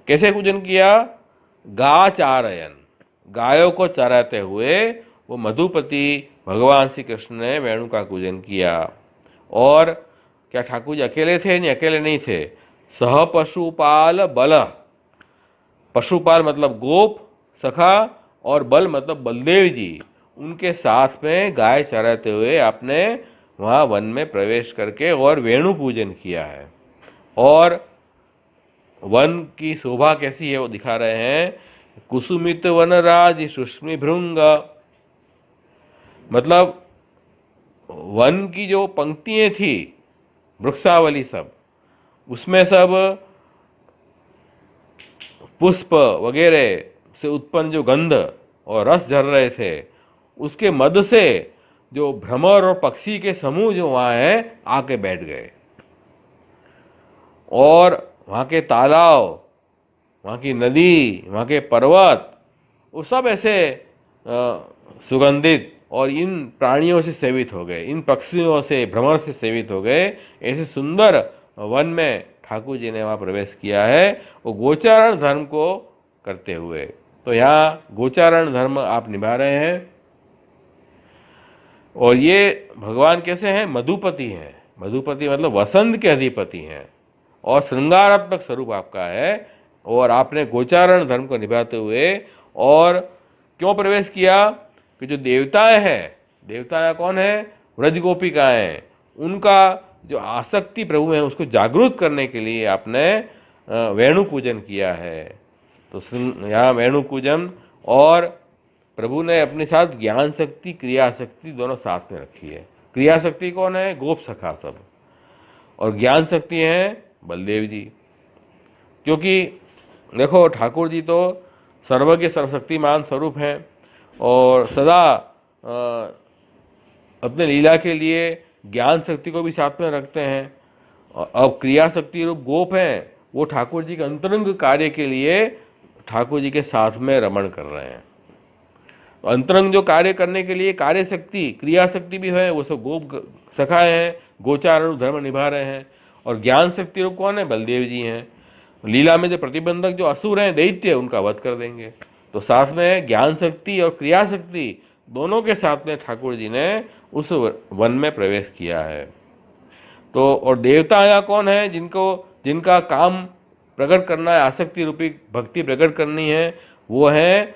कैसे पूजन किया? गा चारयन, गायों को चराते हुए वो मधुपति भगवान श्री कृष्ण ने वेणु का पूजन किया। और क्या ठाकुर जी अकेले थे? नहीं, अकेले नहीं थे। सह पशुपाल बल, पशुपाल मतलब गोप सखा, और बल मतलब बलदेव जी, उनके साथ में गाय चराते हुए आपने वहाँ वन में प्रवेश करके और वेणु पूजन किया है। और वन की शोभा कैसी है वो दिखा रहे हैं। कुसुमित वनराज सुष्मि भृंग, मतलब वन की जो पंक्तियाँ थी, वृक्षावली सब, उसमें सब पुष्प वगैरह से उत्पन्न जो गंध और रस झर रहे थे, उसके मद से जो भ्रमर और पक्षी के समूह जो वहाँ हैं आके बैठ गए। और वहाँ के तालाब, वहाँ की नदी, वहाँ के पर्वत, वो सब ऐसे सुगंधित और इन प्राणियों से सेवित हो गए, इन पक्षियों से, भ्रमर से सेवित हो गए। ऐसे सुंदर वन में ठाकुर जी ने वहाँ प्रवेश किया है, वो गोचारण धर्म को करते हुए। तो यहाँ गोचारण धर्म आप निभा रहे हैं। और ये भगवान कैसे हैं? मधुपति हैं। मधुपति मतलब वसंत के अधिपति हैं और श्रृंगारात्मक स्वरूप आपका है। और आपने गोचारण धर्म को निभाते हुए और क्यों प्रवेश किया? कि जो देवताएं हैं, देवताएं कौन है? व्रज गोपिकाएं, उनका जो आसक्ति प्रभु है उसको जागरूक करने के लिए आपने वेणु पूजन किया है। तो यहाँ वेणु पूजन, और प्रभु ने अपने साथ ज्ञान शक्ति, क्रिया शक्ति दोनों साथ में रखी है। क्रिया शक्ति कौन है? गोप सखा सब, और ज्ञान शक्ति है बलदेव जी। क्योंकि देखो ठाकुर जी तो सर्वज्ञ सर्वशक्तिमान स्वरूप हैं और सदा अपने लीला के लिए ज्ञान शक्ति को भी साथ में रखते हैं। अब क्रिया शक्ति रूप गोप हैं, वो ठाकुर जी के अंतरंग कार्य के लिए ठाकुर जी के साथ में रमण कर रहे हैं। तो अंतरंग जो कार्य करने के लिए कार्य शक्ति, क्रिया शक्ति भी है, वो सब गोप सखाए हैं, गोचारण धर्म निभा रहे हैं। और ज्ञान शक्ति रूप कौन है? बलदेव जी हैं। लीला में जो प्रतिबंधक जो असुर हैं, दैत्य, उनका वध कर देंगे। तो साथ में ज्ञान शक्ति और क्रिया शक्ति दोनों के साथ में ठाकुर जी ने उस वन में प्रवेश किया है। तो और देवता यहाँ कौन है? जिनका काम प्रकट करना है, आसक्ति रूपी भक्ति प्रकट करनी है, वो है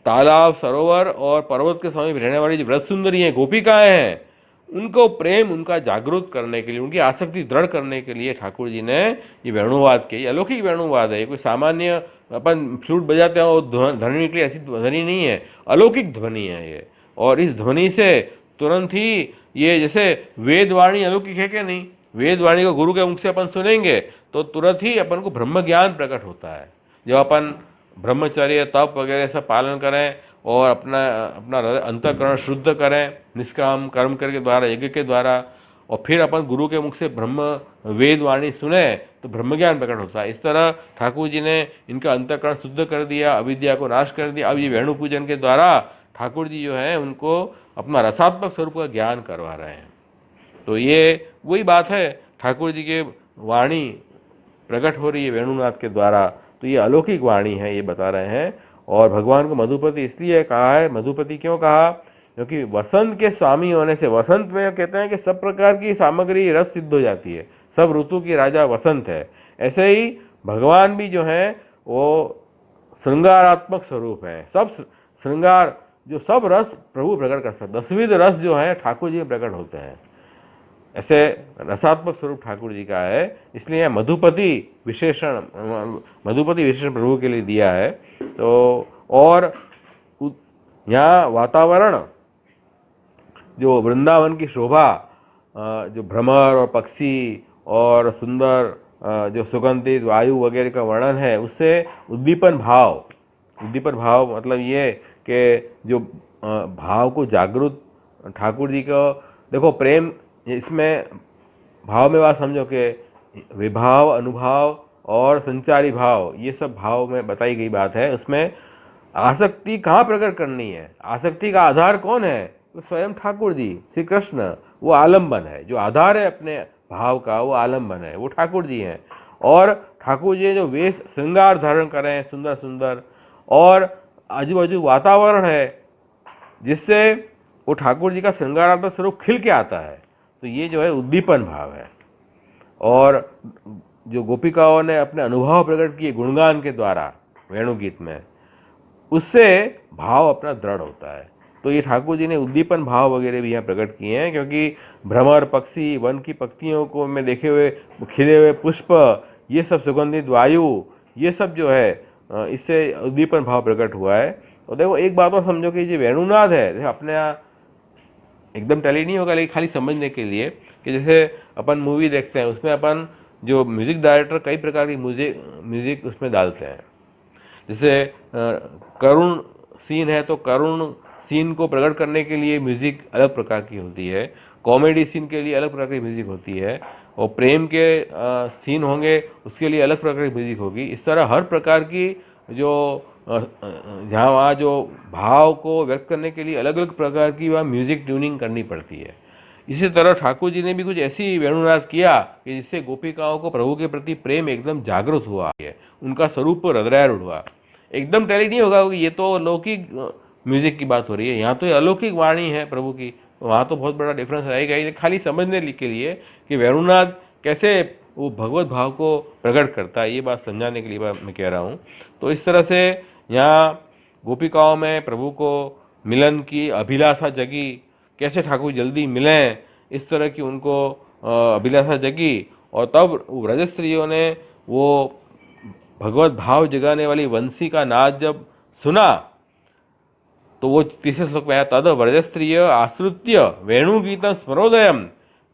तालाब, सरोवर और पर्वत के समीप रहने वाली जो व्रत सुंदरी हैं, गोपिकाएं हैं, उनको प्रेम उनका जागरूक करने के लिए, उनकी आसक्ति दृढ़ करने के लिए ठाकुर जी ने ये वेणुवाद के, ये अलौकिक वेणुवाद है, ये कोई सामान्य अपन फ्लूट बजाते हैं और ध्वनि निकली ऐसी ध्वनि नहीं है, अलौकिक ध्वनि है ये। और इस ध्वनि से तुरंत ही ये, जैसे वेदवाणी अलौकिक है क्या नहीं, वेदवाणी को गुरु के मुख से अपन सुनेंगे तो तुरंत ही अपन को ब्रह्म ज्ञान प्रकट होता है। जब अपन ब्रह्मचर्य, तप वगैरह सब पालन करें और अपना अपना अंतःकरण शुद्ध करें निष्काम कर्म करके द्वारा, यज्ञ के द्वारा, और फिर अपन गुरु के मुख से ब्रह्म वेद वाणी सुने तो ब्रह्म ज्ञान प्रकट होता है। इस तरह ठाकुर जी ने इनका अंतःकरण शुद्ध कर दिया, अविद्या को नाश कर दिया। अब ये वेणु पूजन के द्वारा ठाकुर जी जो है उनको अपना रसात्मक स्वरूप का ज्ञान करवा रहे हैं। तो ये वही बात है, ठाकुर जी के वाणी प्रकट हो रही है वेणुनाथ के द्वारा, तो ये अलौकिक वाणी है, ये बता रहे हैं। और भगवान को मधुपति इसलिए कहा है, मधुपति क्यों कहा, क्योंकि वसंत के स्वामी होने से, वसंत में कहते हैं कि सब प्रकार की सामग्री रस सिद्ध हो जाती है, सब ऋतु की राजा वसंत है। ऐसे ही भगवान भी जो है वो श्रृंगारात्मक स्वरूप है, सब श्रृंगार जो सब रस प्रभु प्रकट कर सकते, दसविध रस जो है ठाकुर जी में प्रकट होते हैं। ऐसे रसात्मक स्वरूप ठाकुर जी का है, इसलिए मधुपति विशेषण, मधुपति विशेषण प्रभु के लिए दिया है। तो और यहाँ वातावरण, जो वृंदावन की शोभा, जो भ्रमर और पक्षी और सुंदर जो सुगंधित वायु वगैरह का वर्णन है, उससे उद्दीपन भाव, उद्दीपन भाव मतलब ये कि जो भाव को जागृत ठाकुर जी को, देखो प्रेम, इसमें भाव में बात समझो कि विभाव, अनुभाव और संचारी भाव, ये सब भाव में बताई गई बात है। उसमें आसक्ति कहाँ प्रकट करनी है, आसक्ति का आधार कौन है, तो स्वयं ठाकुर जी, श्री कृष्ण, वो आलम्बन है, जो आधार है अपने भाव का, वो आलम्बन है, वो ठाकुर जी हैं। और ठाकुर जी जो वेश श्रृंगार धारण करें सुंदर सुंदर, और आजू बाजू वातावरण है जिससे वो ठाकुर जी का श्रृंगारात्मक स्वरूप खिल के आता है, तो ये जो है उद्दीपन भाव है। और जो गोपिकाओं ने अपने अनुभव प्रकट किए गुणगान के द्वारा वेणुगीत में, उससे भाव अपना दृढ़ होता है। तो ये ठाकुर जी ने उद्दीपन भाव वगैरह भी यहाँ प्रकट किए हैं, क्योंकि भ्रमर, पक्षी, वन की पत्तियों को में देखे हुए खिले हुए पुष्प, ये सब सुगंधित वायु, ये सब जो है इससे उद्दीपन भाव प्रकट हुआ है। और देखो एक बात और समझो कि ये वेणुनाद है, अपने यहाँ एकदम टैली नहीं होगा, लेकिन खाली समझने के लिए कि जैसे अपन मूवी देखते हैं, उसमें अपन जो म्यूज़िक डायरेक्टर कई प्रकार की म्यूज़िक उसमें डालते हैं। जैसे करुण सीन है तो करुण सीन को प्रकट करने के लिए म्यूज़िक अलग प्रकार की होती है, कॉमेडी सीन के लिए अलग प्रकार की म्यूज़िक होती है, और प्रेम के सीन होंगे उसके लिए अलग प्रकार की म्यूज़िक होगी। इस तरह हर प्रकार की जो जहाँ वहाँ जो भाव को व्यक्त करने के लिए अलग अलग प्रकार की वहाँ म्यूज़िक ट्यूनिंग करनी पड़ती है। इसी तरह ठाकुर जी ने भी कुछ ऐसी वेणुनाद किया कि जिससे गोपिकाओं को प्रभु के प्रति प्रेम एकदम जागृत हुआ है, उनका स्वरूप हृदयारूढ़ हुआ। एकदम टैली नहीं होगा कि ये तो लौकिक म्यूज़िक की बात हो रही है, यहाँ तो ये अलौकिक वाणी है प्रभु की, वहाँ तो बहुत बड़ा डिफरेंस रहेगा ही। खाली समझने के लिए कि वेणुनाद कैसे वो भगवत भाव को प्रकट करता है, ये बात समझाने के लिए मैं कह रहा हूँ। तो इस तरह से यहाँ गोपिकाओं में प्रभु को मिलन की अभिलाषा जगी, कैसे ठाकुर जल्दी मिलें, इस तरह की उनको अभिलाषा जगी। और तब व्रज स्त्रियों ने वो भगवत भाव जगाने वाली वंशी का नाद जब सुना, तो वो तीसरे श्लोक में आया, तद व्रज स्त्रिय आश्रित्य वेणुगीतं स्मरोदयम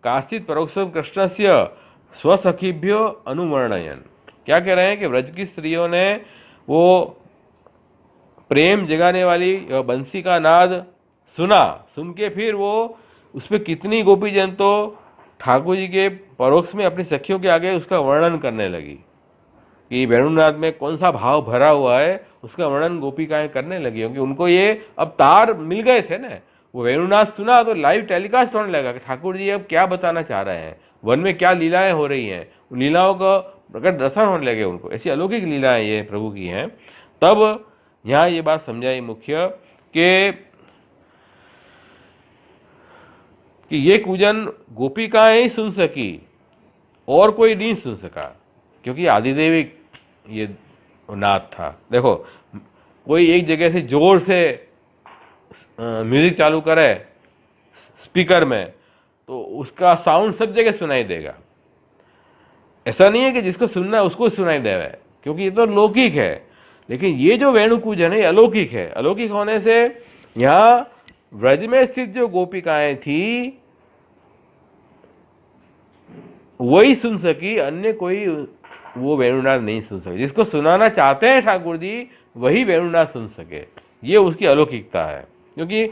काश्चित् परोक्षम कृष्णस्य स्वसखीभ्यो अनुवर्णयन। क्या कह रहे हैं कि व्रज की स्त्रियों ने वो प्रेम जगाने वाली बंसी का नाद सुना, सुन के फिर वो उसमें कितनी गोपीजन तो ठाकुर जी के परोक्ष में अपनी सखियों के आगे उसका वर्णन करने लगी कि वेणुनाद में कौन सा भाव भरा हुआ है, उसका वर्णन गोपिकाएं करने लगी, क्योंकि उनको ये अब तार मिल गए थे ना। वो वेणुनाद सुना तो लाइव टेलीकास्ट होने लगा कि ठाकुर जी अब क्या बताना चाह रहे हैं, वन में क्या लीलाएं हो रही हैं, उन लीलाओं का प्रकट दर्शन होने लगे उनको, ऐसी अलौकिक लीलाएं ये प्रभु की हैं। तब यहाँ ये बात समझाई मुख्य कि ये कूजन गोपिकाएं ही सुन सकी और कोई नहीं सुन सका, क्योंकि आदिदेविक ये नाद था। देखो कोई एक जगह से जोर से म्यूजिक चालू करे स्पीकर में तो उसका साउंड सब जगह सुनाई देगा। ऐसा नहीं है कि जिसको सुनना है उसको सुनाई दे रहा है, क्योंकि ये तो लौकिक है। लेकिन ये जो वेणु पूजन है ये अलौकिक है। अलौकिक होने से यहाँ ब्रज में स्थित जो गोपिकाएं थी वही सुन सकी, अन्य कोई वो वेणुनाद नहीं सुन सके। जिसको सुनाना चाहते हैं ठाकुर जी वही वेणुनाद सुन सके, ये उसकी अलौकिकता है। क्योंकि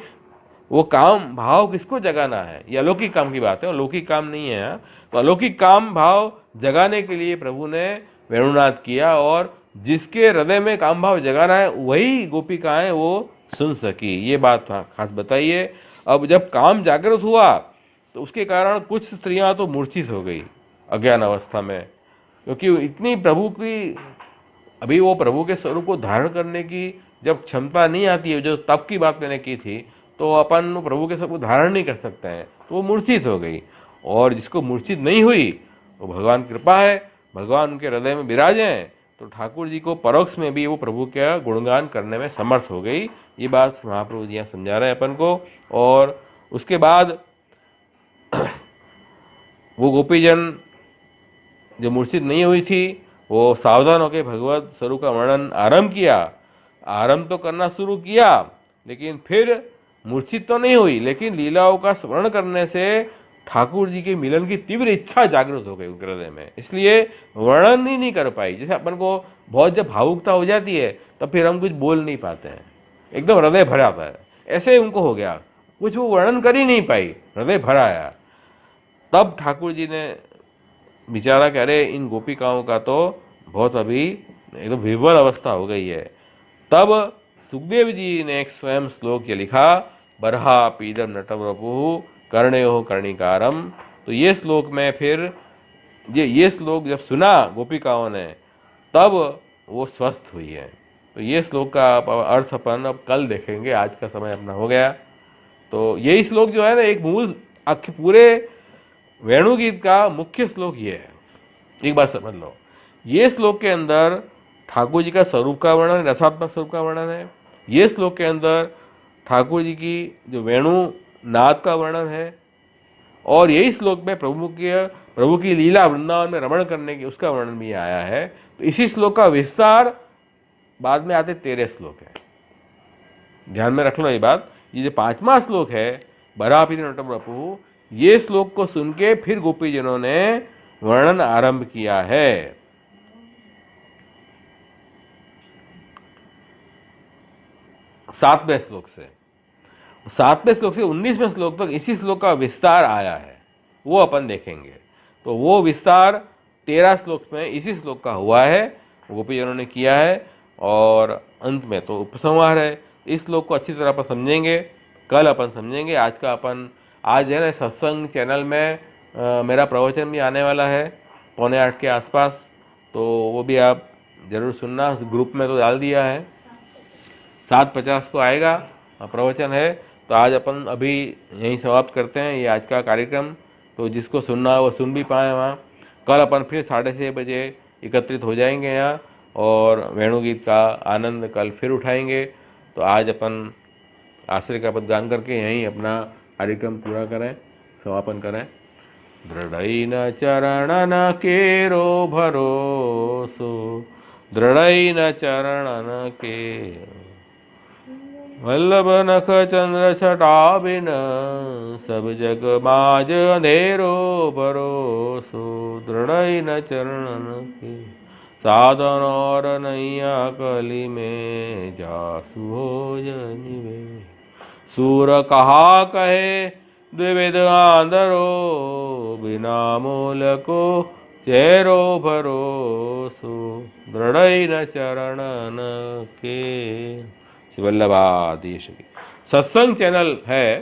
वो काम भाव किसको जगाना है, ये अलौकिक काम की बात है, अलौकिक काम नहीं है। तो अलौकिक काम भाव जगाने के लिए प्रभु ने वेणुनाद किया, और जिसके हृदय में काम भाव जगाना है वही गोपिकाएं वो सुन सकी, ये बात खास बताइए। अब जब काम जागृत हुआ तो उसके कारण कुछ स्त्रियां तो मूर्छित हो गई अज्ञान अवस्था में, क्योंकि इतनी प्रभु की अभी वो प्रभु के स्वरूप को धारण करने की जब क्षमता नहीं आती है, जो तप की बात मैंने की थी, तो अपन प्रभु के स्वरूप को धारण नहीं कर सकते हैं, तो वो मूर्छित हो गई। और जिसको मूर्छित नहीं हुई वो भगवान कृपा है, भगवान उनके हृदय में विराजे हैं, तो ठाकुर जी को परोक्ष में भी वो प्रभु का गुणगान करने में समर्थ हो गई। ये बात महाप्रभु जी यहाँ समझा रहे हैं अपन को। और उसके बाद वो गोपीजन जो मूर्छित नहीं हुई थी वो सावधान होकर भगवत स्वरूप का वर्णन आरंभ किया। आरंभ तो करना शुरू किया, लेकिन फिर मूर्छित तो नहीं हुई, लेकिन लीलाओं का स्मरण करने से ठाकुर जी के मिलन की तीव्र इच्छा जागृत हो गई उनके हृदय में, इसलिए वर्णन ही नहीं कर पाई। जैसे अपन को बहुत जब भावुकता हो जाती है तब फिर हम कुछ बोल नहीं पाते हैं, एकदम हृदय भर आता है, ऐसे उनको हो गया, कुछ वो वर्णन कर ही नहीं पाई, हृदय भर आया। तब ठाकुर जी ने विचारा कि अरे इन गोपिकाओं का तो बहुत अभी एकदम विह्वल अवस्था हो गई है। तब सुखदेव जी ने एक स्वयं श्लोक ये लिखा, बरहा पीदम नटम वपुः कर्णयो कर्णिकारम। तो ये श्लोक में फिर ये श्लोक जब सुना गोपिकाओं ने तब वो स्वस्थ हुई है। तो ये श्लोक का अर्थ अपन अब कल देखेंगे, आज का समय अपना हो गया। तो यही श्लोक जो है ना एक मूल पूरे वेणुगीत का मुख्य श्लोक ये है। एक बात समझ लो, ये श्लोक के अंदर ठाकुर जी का स्वरूप का वर्णन, रसात्मक स्वरूप का वर्णन है। ये श्लोक के अंदर ठाकुर जी की जो वेणु नाद का वर्णन है, और यही श्लोक में प्रभु की लीला वृंदावन में रमण करने की उसका वर्णन भी आया है। तो इसी श्लोक का विस्तार बाद में आते 13 श्लोक है। ध्यान में रख लो ये बात। ये जो 5वां श्लोक है बरापी नटम वपुः, ये श्लोक को सुन के फिर गोपीजनों ने वर्णन आरंभ किया है। सातवें श्लोक से 19वें श्लोक तक इसी श्लोक का विस्तार आया है, वो अपन देखेंगे। तो वो विस्तार 13 श्लोक में इसी श्लोक का हुआ है, गोपीजनों ने किया है, और अंत में तो उपसंहार है। इस श्लोक को अच्छी तरह अपन समझेंगे, कल अपन समझेंगे। आज है ना सत्संग चैनल में मेरा प्रवचन भी आने वाला है 7:45 के आसपास, तो वो भी आप ज़रूर सुनना। ग्रुप में तो डाल दिया है, 7:50 को आएगा प्रवचन है। तो आज अपन अभी यहीं समाप्त करते हैं ये आज का कार्यक्रम। तो जिसको सुनना है वो सुन भी पाए वहाँ। कल अपन फिर 6:30 बजे एकत्रित हो जाएंगे यहाँ, और वेणुगीत का आनंद कल फिर उठाएंगे। तो आज अपन आश्रय का पद गान करके यहीं अपना कार्यक्रम पूरा करें, समापन करें। दृढ़ैन चरणन केरो भरोसो, दृढ़ैन चरणन के वल्लभ नख चंद्र छटा बिन, सब जग माज अंधेरो भरोसो, दृढ़ैन चरणन के साधन और नैया कली में, जासु हो जनिवे। सूर कहा कहे द्विविध आंधरो, बिना मूल को चेरो भरोसो, दृढ़ैन चरणन के। वल्लभाधीश की सत्संग चैनल है